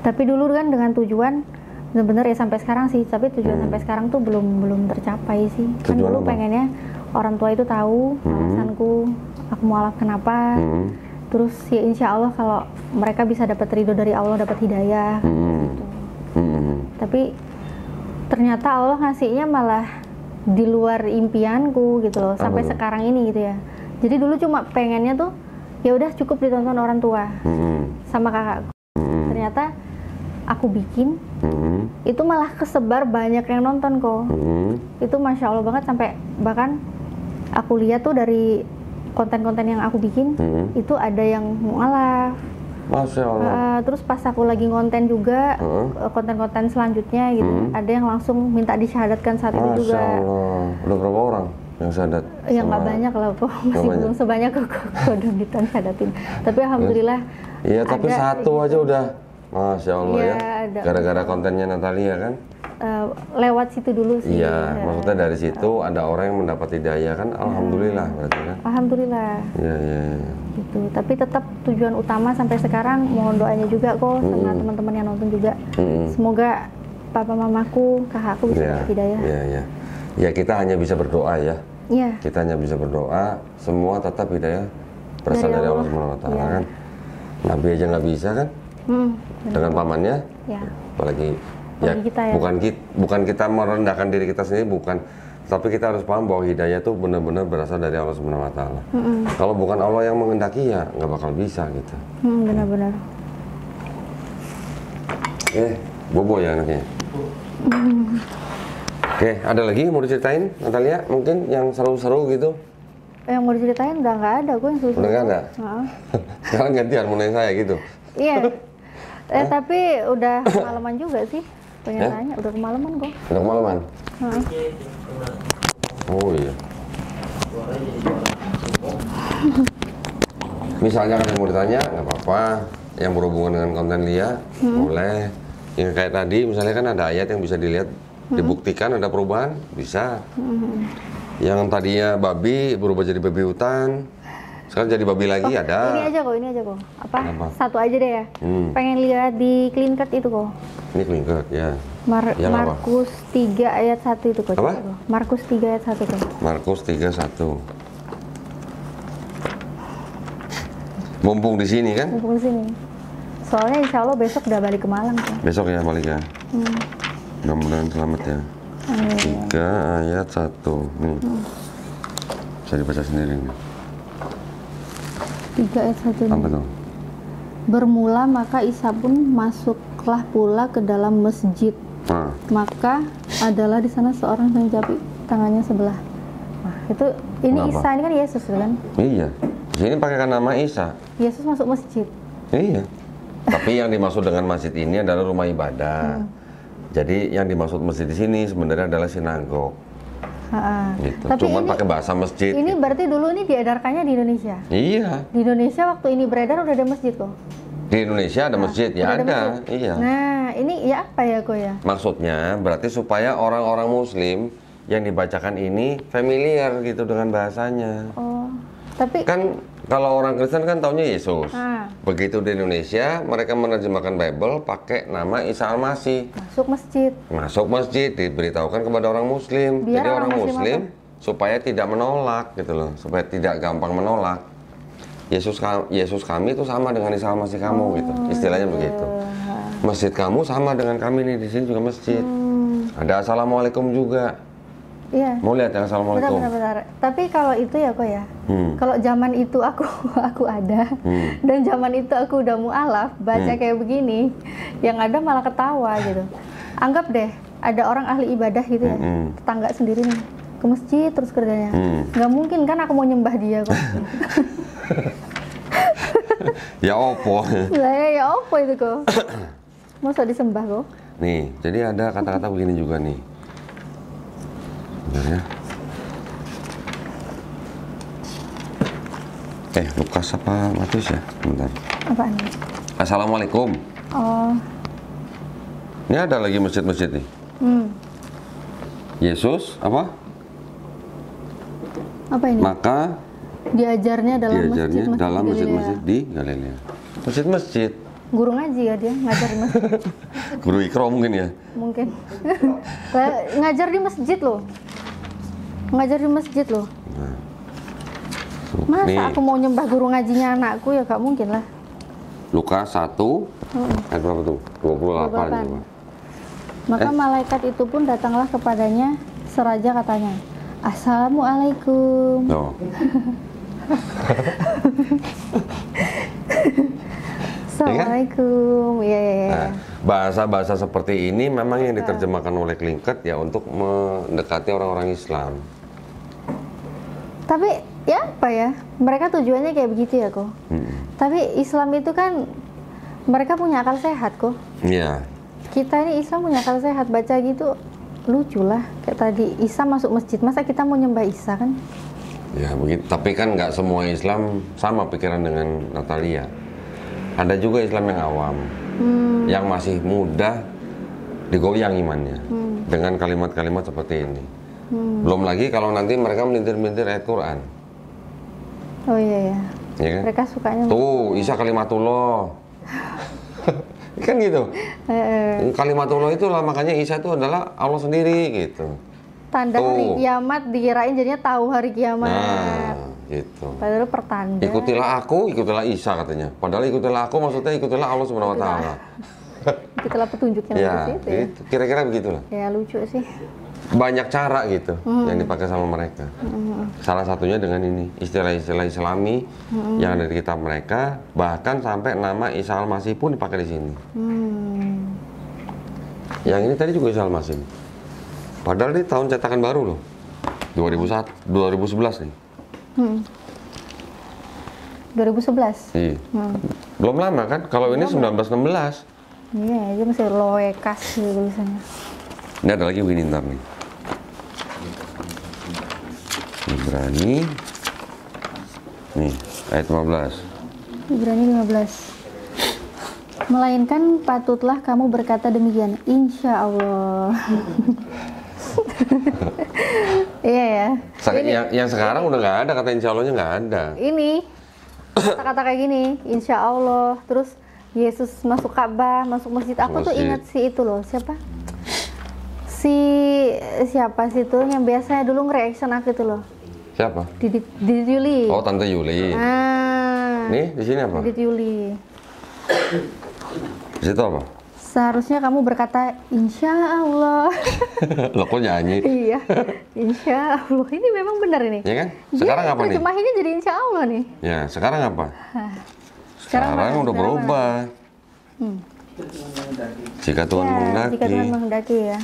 Tapi dulu kan dengan tujuan, bener-bener ya sampai sekarang sih, tapi tujuan sampai sekarang tuh belum tercapai sih. Kan dulu pengennya orang tua itu tahu alasanku. Aku mualaf kenapa, terus ya insya Allah kalau mereka bisa dapat ridho dari Allah, dapat hidayah gitu. Tapi ternyata Allah ngasihnya malah di luar impianku gitu loh, sampai sekarang ini gitu ya. Jadi dulu cuma pengennya tuh ya udah cukup ditonton orang tua sama kakakku. Ternyata aku bikin itu malah kesebar, banyak yang nonton kok. Itu masya Allah banget, sampai bahkan aku lihat tuh dari konten-konten yang aku bikin itu ada yang mualaf. Masya Allah. Terus pas aku lagi ngonten juga konten-konten selanjutnya gitu, ada yang langsung minta disyahadatkan saat itu juga. Masya Allah. Udah berapa orang yang syahadat? Ya nggak banyak lah kok, masih belum sebanyak udah syahadatin. Tapi alhamdulillah. Iya, tapi satu aja udah. Masya Allah ya. Gara-gara gitu. Kontennya Natalia kan? Lewat situ dulu sih. Iya, maksudnya dari situ ada orang yang mendapat hidayah kan, alhamdulillah berarti kan? Alhamdulillah. Iya. Gitu. Tapi tetap tujuan utama sampai sekarang mohon doanya juga kok sama teman-teman yang nonton juga. Semoga papa mamaku, kakakku bisa dapat hidayah. Iya. Ya kita hanya bisa berdoa ya. Iya. Kita hanya bisa berdoa, semua tetap hidayah berasal dari Allah Subhanahu wa taala kan. Nabi aja nggak bisa kan? Dengan pamannya? Ya. Apalagi ya, kita ya, bukan kita merendahkan diri kita sendiri, bukan, tapi kita harus paham bahwa hidayah itu benar-benar berasal dari Allah Subhanahu wa taala. Kalau bukan Allah yang menghendaki ya nggak bakal bisa gitu. Benar-benar. Bobo ya anaknya. Oke, ada lagi mau diceritain Natalia? Mungkin yang seru-seru gitu? Yang mau diceritain udah nggak ada, gue yang seru-seru. Udah nggak ada? Sekarang gantian mulai saya gitu. Iya. Tapi udah kemalaman juga sih. Pengen tanya, udah kemalaman kok. Udah kemalaman? Oh iya. Misalnya ada yang mau ditanya, nggak apa-apa. Yang berhubungan dengan konten Lia, boleh. Yang kayak tadi, misalnya kan ada ayat yang bisa dilihat, dibuktikan ada perubahan, bisa. Yang tadinya babi berubah jadi babi hutan, sekarang jadi babi lagi ada. Ini aja kok. Apa? Satu aja deh ya. Pengen lihat di Clean Card itu kok. Ini Clean Card ya. Markus 3 ayat 1 itu kok. Apa? Markus 3 ayat 1 kok. Markus 3:1. Mumpung di sini kan? Mumpung di sini. Soalnya insya Allah besok udah balik ke Malang kan. Besok ya balik ya. Mudah-mudahan selamat ya. 3 ayat 1 nih. Bisa dibaca sendiri nih. 3 ayat 1 apa tuh? Bermula maka Isa pun masuklah pula ke dalam masjid. Maka adalah di sana seorang yang jabik tangannya sebelah. Nah, ini kenapa? Isa ini kan Yesus kan? Iya. Di sini pakai nama Isa. Yesus masuk masjid. Iya. Tapi yang dimaksud dengan masjid ini adalah rumah ibadah. Jadi yang dimaksud masjid di sini sebenarnya adalah sinagog. Gitu. Tapi cuman pakai bahasa masjid. Ini gitu. Berarti dulu ini diedarkannya di Indonesia? Iya. Di Indonesia waktu ini beredar udah ada masjid kok? Di Indonesia ada masjid, ya ada. Iya. Nah, ini ya apa ya kok ya? Maksudnya berarti supaya orang-orang Muslim yang dibacakan ini familiar gitu dengan bahasanya. Oh, tapi kan Kalau orang Kristen kan taunya Yesus. Ah. Begitu di Indonesia, mereka menerjemahkan Bible pakai nama Isa Al-Masih. Masuk masjid, diberitahukan kepada orang Muslim. Biar Jadi orang orang Muslim Muslim supaya tidak menolak gitu loh, supaya tidak gampang menolak. Yesus kami itu sama dengan Isa Al-Masih kamu gitu. Istilahnya begitu. Masjid kamu sama dengan kami nih, di sini juga masjid. Ada Assalamualaikum juga. Iya. Mau lihat yang Assalamualaikum? Benar. Tapi kalau itu ya kok ya, kalau zaman itu aku ada, dan zaman itu aku udah mualaf baca kayak begini, yang ada malah ketawa gitu. Anggap deh ada orang ahli ibadah gitu ya, tetangga sendiri nih ke masjid terus kerjanya, nggak mungkin kan aku mau nyembah dia kok. Ya opo. Lah ya opo itu kok? Masa disembah kok? Nih, jadi ada kata-kata begini juga nih. Bentar ya. Lukas apa Matius ya? Bentar. Apaan? Assalamualaikum. Oh. Ini ada lagi masjid-masjid nih. Yesus apa? Apa ini? Maka diajarnya dalam masjid-masjid di Galilea. Masjid-masjid. Guru ngaji ya dia, ngajar di masjid. Guru Ikro mungkin ya? Mungkin. Ngajar di masjid loh. Ngajar di masjid loh. Masa nih, aku mau nyembah guru ngajinya anakku ya gak mungkin lah. Lukas 1 ayat berapa tuh? 28 coba. Maka malaikat itu pun datanglah kepadanya seraja katanya, Assalamualaikum. Oh. Assalamualaikum. Iya. Nah, bahasa-bahasa seperti ini memang yang diterjemahkan oleh Klingket ya untuk mendekati orang-orang Islam. Tapi ya apa ya, mereka tujuannya kayak begitu ya kok. Tapi Islam itu kan mereka punya akal sehat kok. Iya. Kita ini Islam punya akal sehat, baca gitu lucu lah. Kayak tadi Isa masuk masjid, masa kita mau nyembah Isa kan? Ya begitu. Tapi kan nggak semua Islam sama pikiran dengan Natalia. Ada juga Islam yang awam, yang masih mudah digoyang imannya dengan kalimat-kalimat seperti ini. Belum lagi kalau nanti mereka melintir-melintir ayat Quran. Oh iya ya. Ya kan? Mereka sukanya tuh Isa kalimatullah. Kan gitu. Kalimatullah itu lah, makanya Isa itu adalah Allah sendiri gitu. Tanda hari kiamat dikirain jadinya tahu hari kiamat. Nah, gitu. Padahal pertanda. Ikutilah aku, ikutilah Isa katanya. Padahal ikutilah aku maksudnya ikutilah Allah Subhanahu wa taala. Ikutilah petunjuknya Ya, situ ya. gitu. Kira-kira begitulah. Ya lucu sih. Banyak cara gitu yang dipakai sama mereka. Salah satunya dengan ini, istilah-istilah Islami yang ada di kitab mereka, bahkan sampai nama Isa Al-Masih pun dipakai di sini. Yang ini tadi juga Isa Al-Masih. Padahal ini tahun cetakan baru loh. 2011 nih. 2011. Iya. Belum lama kan? Kalau ini 1916. Iya, itu masih loekas gitu tulisannya. Ini ada lagi begini ntar nih. Ibrani. Nih, ayat 15. Ibrani 15. Melainkan patutlah kamu berkata demikian, insya Allah. Iya ya. Yang sekarang udah nggak ada, kata insya Allahnya nggak ada. Ini kata-kata kayak gini, insya Allah. Terus Yesus masuk Ka'bah, masuk masjid. Aku tuh ingat si itu loh, siapa sih itu yang biasanya dulu nge-reaction aku itu loh. Siapa? Didit Yuli. Oh, Tante Yuli. Nih, di sini apa? Didit Yuli. Di situ apa? Seharusnya kamu berkata insya Allah. Loh, kok nyanyi? Iya, insya Allah. Ini memang benar ini. Ya kan? Sekarang apa nih? Terjemahinnya jadi insya Allah nih. Ya, sekarang apa? Sekarang udah berubah. Jika Tuhan menghendaki. Jika Tuhan menghendaki ya.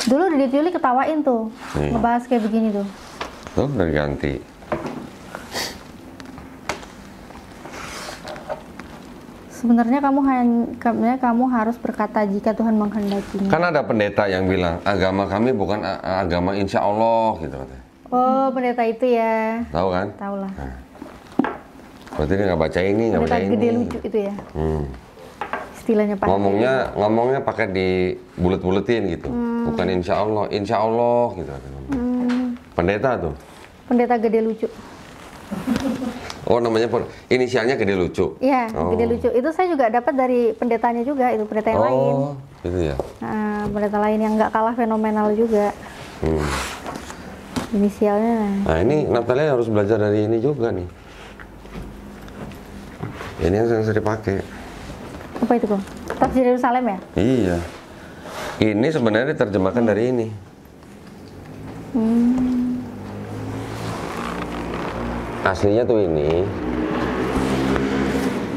Dulu Didit Yuli ketawain tuh, ngebahas kayak begini tuh. Tuh, udah diganti. Sebenarnya kamu harus berkata jika Tuhan menghendakinya. Kan ada pendeta yang bilang agama kami bukan agama insya Allah gitu katanya. Oh, pendeta itu ya. Tahu kan? Tahu lah. Nah. Berarti dia nggak baca ini, nggak baca ini. Pendeta gede lucu itu ya. Istilahnya Pak. Ngomongnya pakai di bulet-buletin gitu. Bukan insya Allah gitu. Pendeta tuh. Pendeta gede lucu. Oh, namanya inisialnya Gede Lucu. Iya, Oh. Gede Lucu. Itu saya juga dapat dari pendetanya juga, itu pendeta yang lain. Oh, gitu ya. Nah, pendeta lain yang nggak kalah fenomenal juga. Inisialnya. Nah, ini Natalia harus belajar dari ini juga nih. Ini yang sering dipakai. Apa itu kok? Tafsir Yerusalem ya? Iya. Ini sebenarnya diterjemahkan dari ini. Aslinya tuh ini.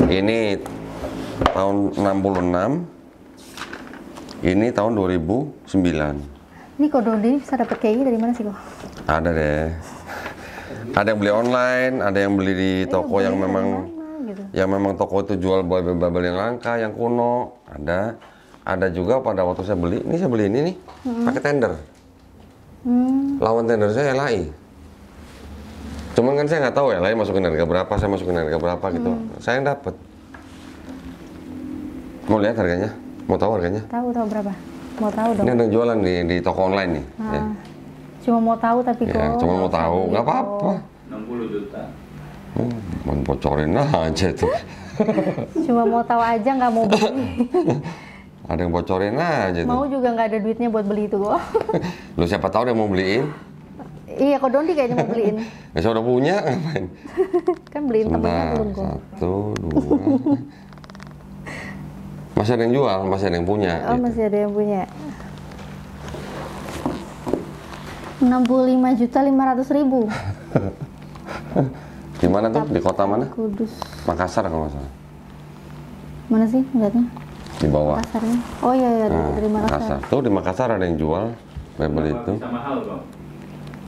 Ini tahun 66. Ini tahun 2009. Ini kok Dondi bisa dapat kayak gini dari mana sih kok? Ada deh. Ada yang beli online, ada yang beli di toko yang memang Gitu. yang memang toko itu jual Bible yang langka, yang kuno. Ada juga pada waktu saya beli, ini saya beli ini nih, pakai tender. Lawan tender saya LAI. Cuman kan saya nggak tahu LAI masukin harga berapa, saya masukin harga berapa gitu. Saya yang dapat. Mau lihat harganya? Mau tahu harganya? Tahu berapa? Mau tahu dong. Ini ada yang jualan di toko online nih. Ya. Cuma mau tahu tapi kok. Ya, cuma mau tahu, nggak apa-apa. 60 juta. Mau bocorin aja tuh. Cuma mau tahu aja, nggak mau beli. Ada yang bocorin aja tuh. Mau juga nggak ada duitnya buat beli itu kok. Lu siapa tahu dia mau beliin? Iya, kok Dondi kayaknya mau beliin. Ya saya udah punya, ngapain? Kan beliin temennya Sebentar, belum kok. 1, 2. Masih ada yang jual, masih ada yang punya. Oh, gitu. masih ada yang punya. 65.500.000. Di mana tuh? Di kota mana? Kudus. Makassar kalau nggak salah. Mana sih lihatnya? Di bawah. Pasarnya. Oh iya, dari Makassar. Makassar. Tuh di Makassar ada yang jual Bible itu. Bisa mahal kok.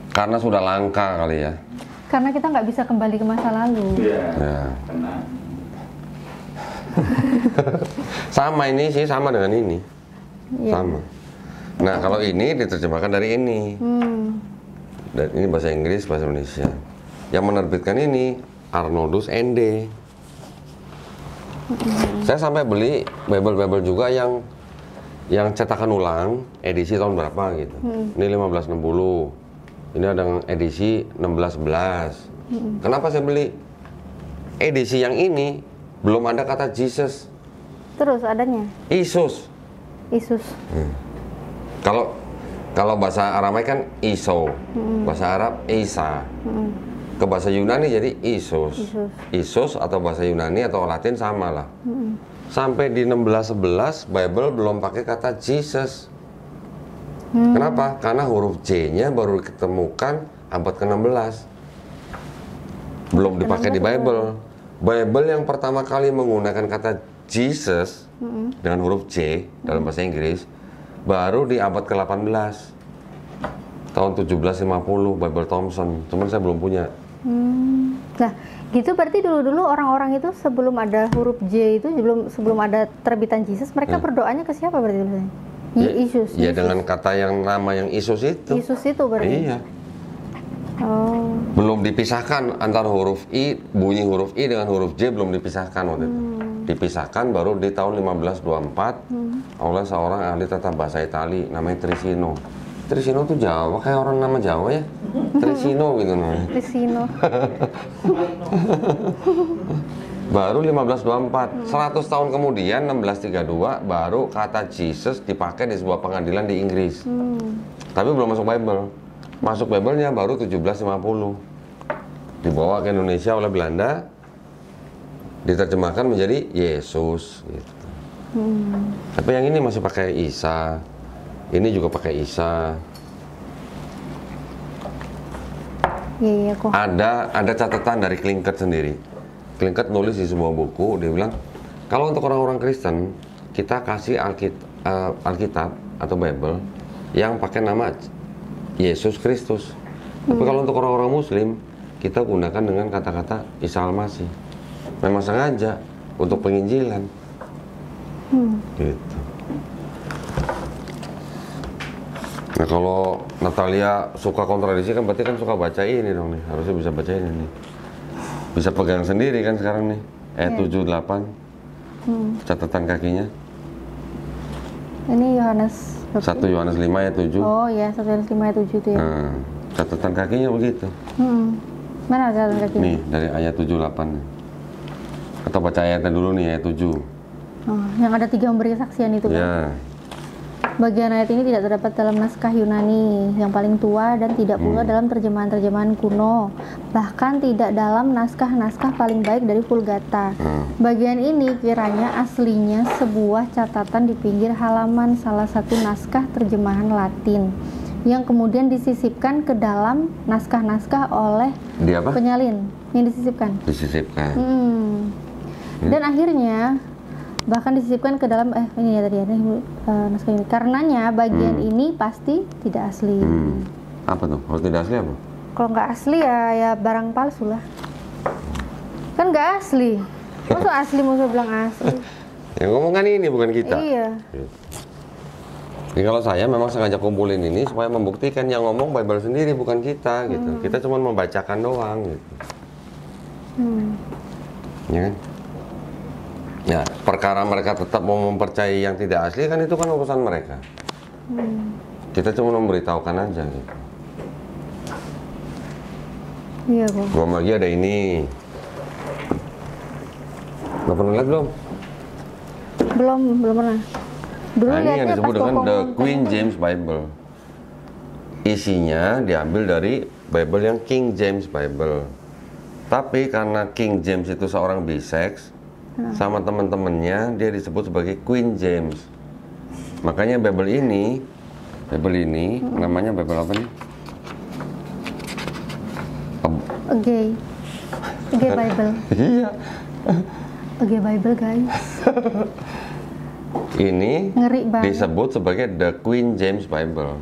Karena sudah langka kali ya. Karena kita nggak bisa kembali ke masa lalu. Iya. Ya. Kena. Sama ini sih, sama dengan ini. Iya. Sama. Nah, kalau ini diterjemahkan dari ini. Dan ini bahasa Inggris, bahasa Indonesia. Yang menerbitkan ini Arnoldus ND. Saya sampai beli Bible juga yang cetakan ulang, edisi tahun berapa gitu. Ini 1560. Ini ada yang edisi 1611. Kenapa saya beli? Edisi yang ini belum ada kata Jesus. Terus adanya Isus. Yesus. Kalau bahasa Aramai kan Iso, bahasa Arab Isa. Ke bahasa Yunani jadi Isus. Isus atau bahasa Yunani atau Latin sama lah. Sampai di 1611 Bible belum pakai kata Jesus. Kenapa? Karena huruf J-nya baru ditemukan abad ke-16. Belum dipakai di Bible. Bible yang pertama kali menggunakan kata Jesus dengan huruf J dalam bahasa Inggris baru di abad ke-18. Tahun 1750 Bible Thompson. Cuman saya belum punya. Nah, gitu berarti dulu-dulu orang-orang itu sebelum ada huruf J itu sebelum ada terbitan Jesus, mereka berdoanya ke siapa berarti biasanya? Yesus. Ya dengan kata yang nama yang Isus itu. Yesus itu berarti. Iya. Oh. Belum dipisahkan antara huruf I, bunyi huruf I dengan huruf J belum dipisahkan waktu itu. Dipisahkan baru di tahun 1524 oleh seorang ahli tata bahasa Itali namanya Trissino. Trissino tuh Jawa, kayak orang nama Jawa ya. Trissino gitu namanya. Trissino. Baru 1524, 100 tahun kemudian 1632 baru kata Jesus dipakai di sebuah pengadilan di Inggris. Tapi belum masuk Bible. Masuk Bible-nya baru 1750. Dibawa ke Indonesia oleh Belanda, diterjemahkan menjadi Yesus gitu. Tapi yang ini masih pakai Isa. Ini juga pakai Isa. Iya kok. Ada catatan dari Klinkert sendiri. Klinkert nulis di sebuah buku, dia bilang kalau untuk orang-orang Kristen kita kasih Alkitab atau Bible yang pakai nama Yesus Kristus. Tapi kalau untuk orang-orang Muslim kita gunakan dengan kata-kata Isa Al-Masih. Memang sengaja untuk penginjilan. Gitu. Nah kalau Natalia suka kontradiksi kan berarti kan suka baca ini dong nih. Harusnya bisa baca ini nih. Bisa pegang sendiri kan sekarang nih. 78. Catatan kakinya. Ini Yohanes 1 Yohanes 5 ayat 7. Oh ya, 1 Yohanes 5 ayat 7 itu ya. Nah, catatan kakinya begitu. Mana catatan kaki? Nih, dari ayat 78. Atau baca ayatnya dulu nih, ayat 7. Oh, yang ada 3 memberi kesaksian itu kan? Ya. Bagian ayat ini tidak terdapat dalam naskah Yunani yang paling tua dan tidak pula dalam terjemahan-terjemahan kuno. Bahkan tidak dalam naskah-naskah paling baik dari Vulgata. Bagian ini kiranya aslinya sebuah catatan di pinggir halaman salah satu naskah terjemahan Latin yang kemudian disisipkan ke dalam naskah-naskah oleh Di apa? penyalin yang disisipkan. Disisipkan. Dan akhirnya bahkan disisipkan ke dalam ini ya tadi naskah ini. Karenanya bagian ini pasti tidak asli. Apa tuh? Harus tidak asli apa? Kalau nggak asli ya barang palsu lah. Kan nggak asli. Masa asli musuh bilang asli? Yang ngomong kan ini bukan kita. Iya. Jadi kalau saya memang sengaja kumpulin ini supaya membuktikan yang ngomong Bible sendiri bukan kita gitu. Kita cuma membacakan doang gitu. Ya kan? Ya, perkara mereka tetap mau mempercayai yang tidak asli kan itu kan urusan mereka. Kita cuma memberitahukan aja gitu. Iya kok. Belum lagi ada ini. Udah pernah lihat belum? Belum pernah. Dulu Nah, ini yang lihatnya disebut pas dengan Koko The nonton Queen itu. James Bible. Isinya diambil dari Bible yang King James Bible. Tapi karena King James itu seorang bisex, sama teman-temannya dia disebut sebagai Queen James. Makanya Bible ini namanya Bible apa nih? A gay Bible. Iya. A gay Bible guys. Ini Ngeri banget. disebut sebagai The Queen James Bible.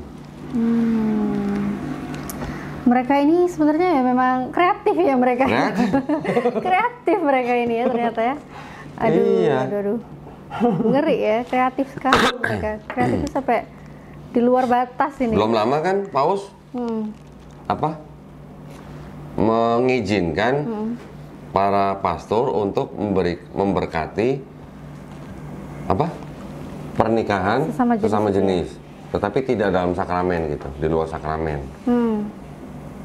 Mereka ini sebenarnya ya memang kreatif ya mereka. Kreatif mereka ini ya ternyata ya. Aduh, Iya. aduh. Ngeri ya, kreatif sekali mereka. Kreatifnya sampai di luar batas ini. Belum lama kan Paus apa mengizinkan para pastor untuk memberkati apa pernikahan Sesama jenis, tetapi tidak dalam sakramen gitu, di luar sakramen.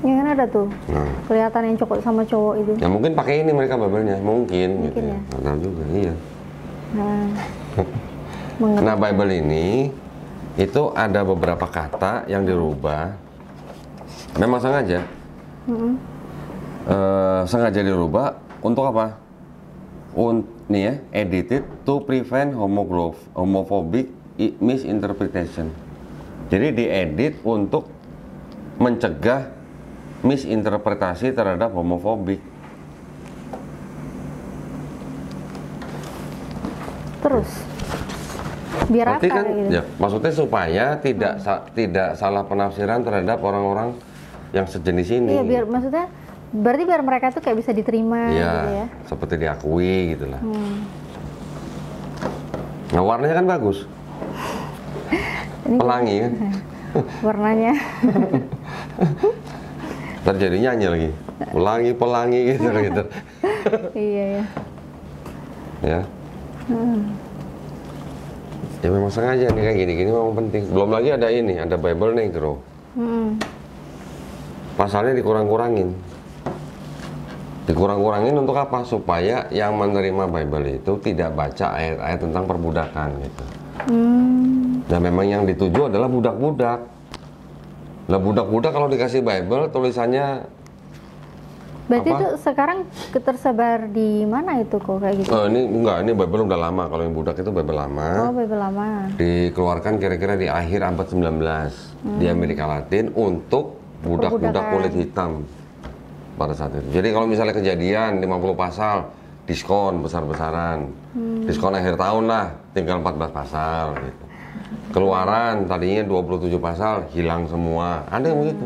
Ya kan ada tuh. Nah, Kelihatan yang cowok sama cowok itu. ya mungkin pakai ini mereka Bible-nya, mungkin gitu ya. ya. Nggak tahu juga, iya. Nah, mengerti. Nah, Bible ini itu ada beberapa kata yang dirubah. Memang sengaja. Sengaja dirubah untuk apa? Nih ya, edited to prevent homophobic misinterpretation. Jadi diedit untuk mencegah misinterpretasi terhadap homofobik. Terus biar Berarti apa kan, kayak gitu? ya, maksudnya supaya tidak salah penafsiran terhadap orang-orang yang sejenis ini. Iya, maksudnya berarti biar mereka tuh kayak bisa diterima Iya, gitu ya. seperti diakui gitulah. Nah, warnanya kan bagus. Ini Pelangi kan. warnanya. Terjadi nyanyi lagi. Pelangi gitu gitu. Iya ya. Ya. Ya memang sengaja nih kayak gini-gini memang penting. Belum lagi ada ini, ada Bible Negro. Pasalnya dikurang-kurangin. Dikurang-kurangin untuk apa? Supaya yang menerima Bible itu tidak baca ayat-ayat tentang perbudakan gitu. Nah memang yang dituju adalah budak-budak. Nah budak-budak kalau dikasih Bible tulisannya Berarti apa? itu sekarang tersebar di mana itu kok kayak gitu? Ini enggak, ini Bible udah lama. Kalau yang budak itu Bible lama. Oh, Bible lama. Dikeluarkan kira-kira di akhir abad 19 di Amerika Latin untuk budak-budak kulit hitam pada saat itu. Jadi kalau misalnya kejadian 50 pasal, diskon besar-besaran. Diskon akhir tahun lah, tinggal 14 pasal gitu. Keluaran tadinya 27 pasal, hilang semua. Ada yang begitu.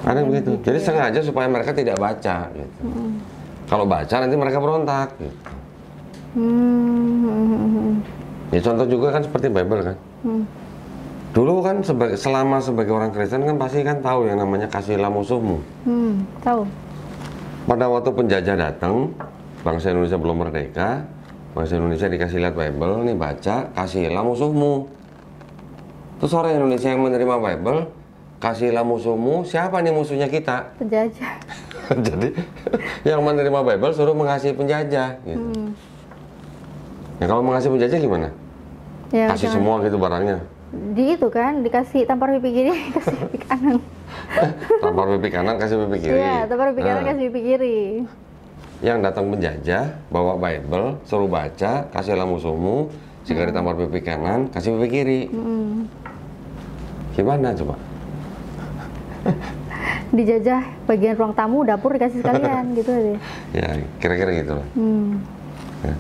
Ada yang begitu. Jadi sengaja supaya mereka tidak baca gitu. Kalau baca nanti mereka berontak gitu. Ya contoh juga kan seperti Bible kan. Dulu kan selama sebagai orang Kristen kan pasti kan tahu yang namanya kasihilah musuhmu. Tahu. Pada waktu penjajah datang, bangsa Indonesia belum merdeka, bangsa Indonesia dikasih lihat Bible, nih baca, kasihilah musuhmu. Terus orang Indonesia yang menerima Bible, kasihlah musuhmu, siapa nih musuhnya kita? Penjajah. Jadi yang menerima Bible suruh mengasihi penjajah gitu. Ya kalau mengasihi penjajah gimana? Ya, Kasih semua gitu barangnya. Di itu kan dikasih tampar pipi kiri, kasih pipi kanan. Tampar pipi kanan, kasih pipi kiri. Iya, tampar pipi kanan, kasih pipi kiri. Yang datang penjajah bawa Bible, suruh baca, kasihlah musuhmu, jika ditampar pipi kanan, kasih pipi kiri. Gimana coba? Dijajah bagian ruang tamu, dapur dikasih sekalian gitu aja. Ya, kira-kira gitu lah. Ya.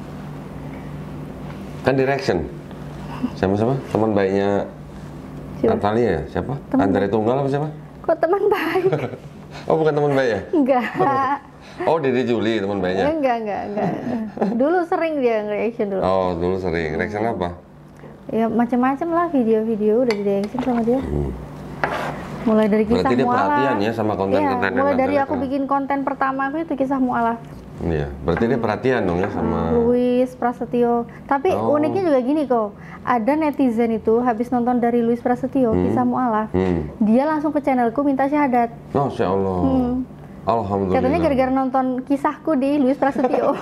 Kan direction. Siapa? Teman baiknya Siapa? Natalia ya? Siapa? Andre Tunggal apa siapa? Kok teman baik? Oh, bukan teman baik ya? Enggak. Oh, Dede Juli teman baiknya? Enggak. Dulu sering dia nge-reaction dulu. Oh, dulu sering. Reaction apa? Ya macam-macam lah, video-video udah di-reaction sama dia. Mulai dari kisah Berarti dia mualaf. perhatian ya sama konten-konten Iya, mulai yang dari Natalia aku kan? bikin konten pertama aku itu kisah mualaf. Iya, berarti dia perhatian dong ya sama... Luis Prasetyo. Tapi uniknya juga gini kok. Ada netizen itu habis nonton dari Luis Prasetyo kisah mualaf, dia langsung ke channelku minta syahadat. Masya Allah. Alhamdulillah. Katanya gara-gara nonton kisahku di Luis Prasetyo.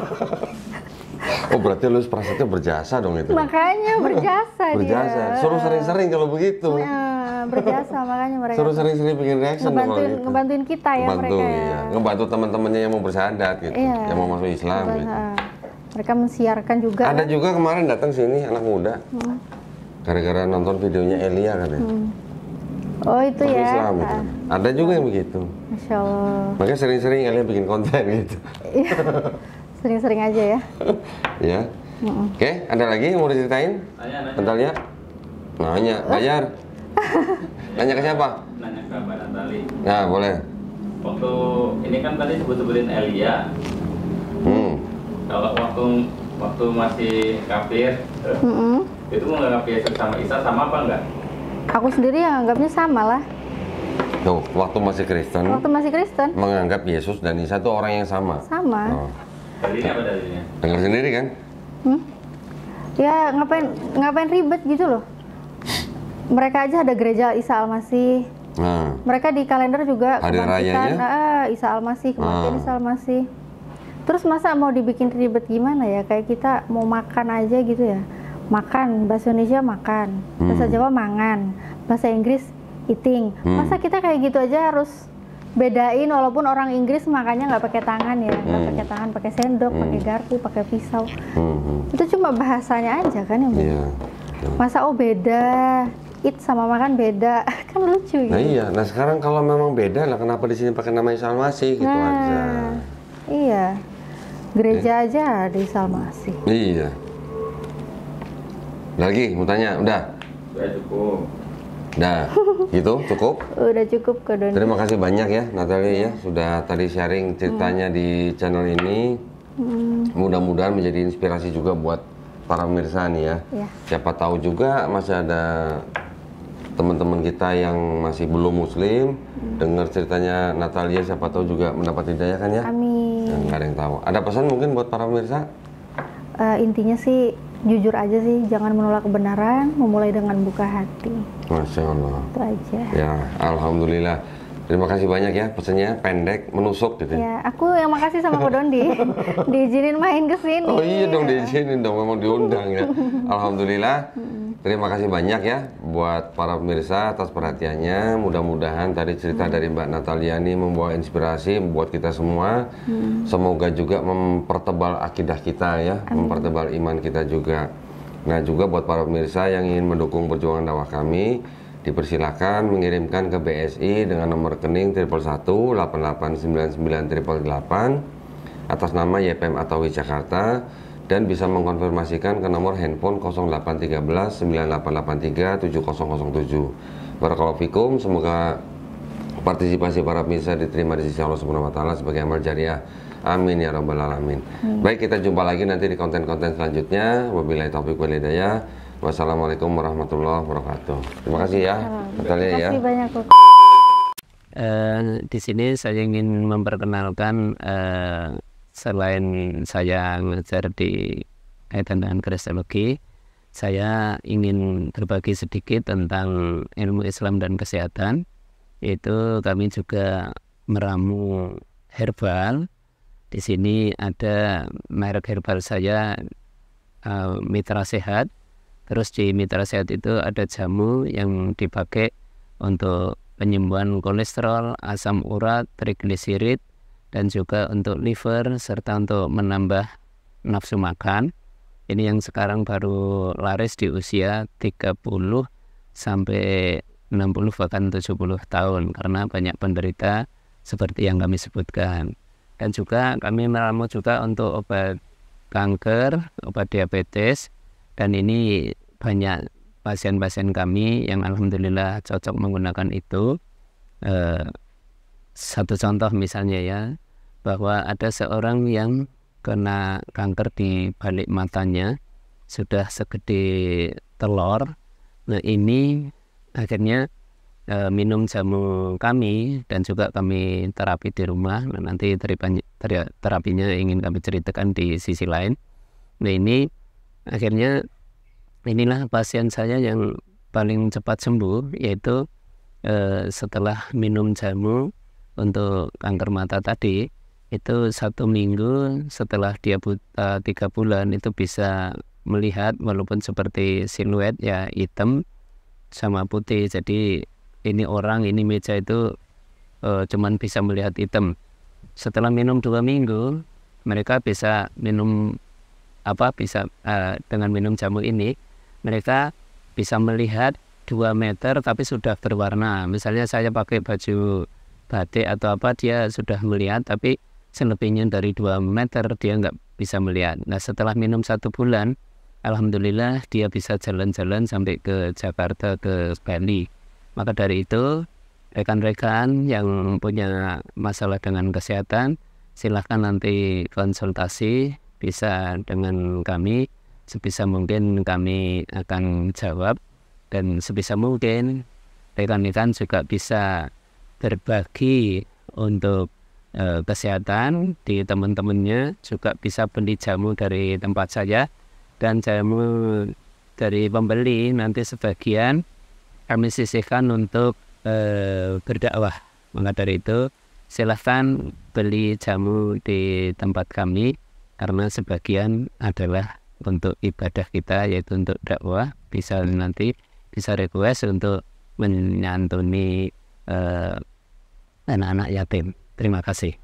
Oh, berarti Luis Prasetyo berjasa dong itu? Makanya berjasa dia. Berjasa. Suruh sering-sering kalau begitu. Nah, berjasa makanya mereka. Suruh sering-sering bikin reaction dong kalau gitu. Ngebantuin kita ya Ngebantu, mereka ya. iya. Ngebantu teman-temannya yang mau bersyahadat gitu, Iya. yang mau masuk Islam gitu. Mereka mensiarkan juga. Ada kan? juga kemarin datang sini anak muda, gara-gara nonton videonya Elia katanya. Oh itu Masuk ya. Islam gitu. Ada juga yang begitu. Masya Allah. Makanya sering-sering Elia bikin konten gitu. Sering-sering aja ya. Ya. Oke, ada lagi yang mau diceritain? Natalia? Nanya, bayar. Nanya ke siapa? Nanya ke Mbak Natali. Nah, boleh. Waktu ini kan tadi sebut-sebutin Elia. Kalau waktu masih kafir, itu menganggap Yesus sama Isa sama apa enggak? Aku sendiri yang anggapnya sama lah. Tuh, waktu masih Kristen, Waktu masih Kristen, menganggap Yesus dan Isa itu orang yang sama. sama. Oh. Dalilnya apa dalilnya? Dengar sendiri kan? Ya ngapain ribet gitu loh. Mereka aja ada gereja Isa Al-Masih. Nah, Mereka di kalender juga Hari kebangkitan, rayanya? Isa Al-Masih, kematian Isa Al-Masih. Terus masa mau dibikin ribet gimana ya? Kayak kita mau makan aja gitu ya. Makan, bahasa Indonesia makan, bahasa Jawa mangan, bahasa Inggris eating. Masa kita kayak gitu aja harus bedain walaupun orang Inggris makannya nggak pakai tangan ya, nggak pakai tangan, pakai sendok, pakai garpu, pakai pisau. Itu cuma bahasanya aja kan yang beda. iya. Masa beda, eat sama makan beda, kan lucu gitu. Nah iya, nah sekarang kalau memang beda lah, kenapa di sini pakai nama Isa Al-Masih gitu aja. Iya, gereja aja di Isa Al-Masih. Iya. Lagi mau tanya, udah? Sudah cukup. Udah, gitu cukup. Udah cukup ke Doni. Terima kasih banyak ya Natalia ya, sudah tadi sharing ceritanya di channel ini. Mudah-mudahan menjadi inspirasi juga buat para pemirsa nih ya. Iya. Siapa tahu juga masih ada teman-teman kita yang masih belum muslim, dengar ceritanya Natalia, siapa tahu juga mendapat hidayah kan ya. Amin. Nggak ada yang tahu. Ada pesan mungkin buat para pemirsa? Intinya sih jujur aja sih, jangan menolak kebenaran, memulai dengan buka hati. Masya Allah. Itu aja. Ya, alhamdulillah. Terima kasih banyak ya, pesannya pendek, menusuk gitu. Ya, aku yang makasih sama Ko Dondi diizinin main ke sini. Oh iya dong, diizinin dong, memang diundang ya. Alhamdulillah. Terima kasih banyak ya buat para pemirsa atas perhatiannya. Mudah-mudahan tadi cerita dari Mbak Natalia ini membawa inspirasi buat kita semua. Semoga juga mempertebal akidah kita ya, mempertebal iman kita juga. Nah juga buat para pemirsa yang ingin mendukung perjuangan dakwah kami, dipersilakan mengirimkan ke BSI dengan nomor rekening 111-8899-888 atas nama YPM Atawi Jakarta, dan bisa mengkonfirmasikan ke nomor handphone 0813-9883-7007. Barakallahu fikum, semoga partisipasi para pemirsa diterima di sisi Allah Subhanahu wa taala sebagai amal jariah. Amin ya rabbal alamin. Baik, kita jumpa lagi nanti di konten-konten selanjutnya. Wabillahi taufiq wal hidayah. Wassalamualaikum warahmatullahi wabarakatuh. Terima kasih ya, Natalia ya. Terima kasih banyak kok. Di sini saya ingin memperkenalkan, selain saya mengajar di kaitan dengan kristologi, saya ingin berbagi sedikit tentang ilmu Islam dan kesehatan. itu kami juga meramu herbal. Di sini ada merek herbal saya, Mitra Sehat. Terus di Mitra Sehat itu ada jamu yang dipakai untuk penyembuhan kolesterol, asam urat, trigliserid, dan juga untuk liver serta untuk menambah nafsu makan. Ini yang sekarang baru laris di usia 30 sampai 60 bahkan 70 tahun karena banyak penderita seperti yang kami sebutkan. Dan juga kami meramu juga untuk obat kanker, obat diabetes, dan ini banyak pasien-pasien kami yang alhamdulillah cocok menggunakan itu. Satu contoh misalnya ya, bahwa ada seorang yang kena kanker di balik matanya, sudah segede telur. Nah ini akhirnya minum jamu kami dan juga kami terapi di rumah. Nah, nanti terapinya ingin kami ceritakan di sisi lain. Nah ini akhirnya inilah pasien saya yang paling cepat sembuh, yaitu setelah minum jamu untuk kanker mata tadi, itu 1 minggu setelah dia buta 3 bulan itu bisa melihat walaupun seperti siluet ya hitam sama putih. Jadi ini orang, ini meja itu cuman bisa melihat hitam. Setelah minum 2 minggu mereka bisa minum dengan minum jamu ini mereka bisa melihat 2 meter tapi sudah berwarna. Misalnya saya pakai baju batik atau apa, dia sudah melihat, tapi selebihnya dari 2 meter dia nggak bisa melihat. Nah setelah minum 1 bulan, alhamdulillah dia bisa jalan-jalan sampai ke Jakarta, ke Bali. Maka dari itu, rekan-rekan yang punya masalah dengan kesehatan, silahkan nanti konsultasi, bisa dengan kami. Sebisa mungkin kami akan jawab, dan sebisa mungkin rekan-rekan juga bisa berbagi untuk kesehatan di teman-temannya, juga bisa beli jamu dari tempat saya, dan jamu dari pembeli nanti sebagian kami sisihkan untuk berdakwah. Maka dari itu silahkan beli jamu di tempat kami, karena sebagian adalah untuk ibadah kita, yaitu untuk dakwah. Bisa nanti bisa request untuk menyantuni anak-anak yatim. Terima kasih.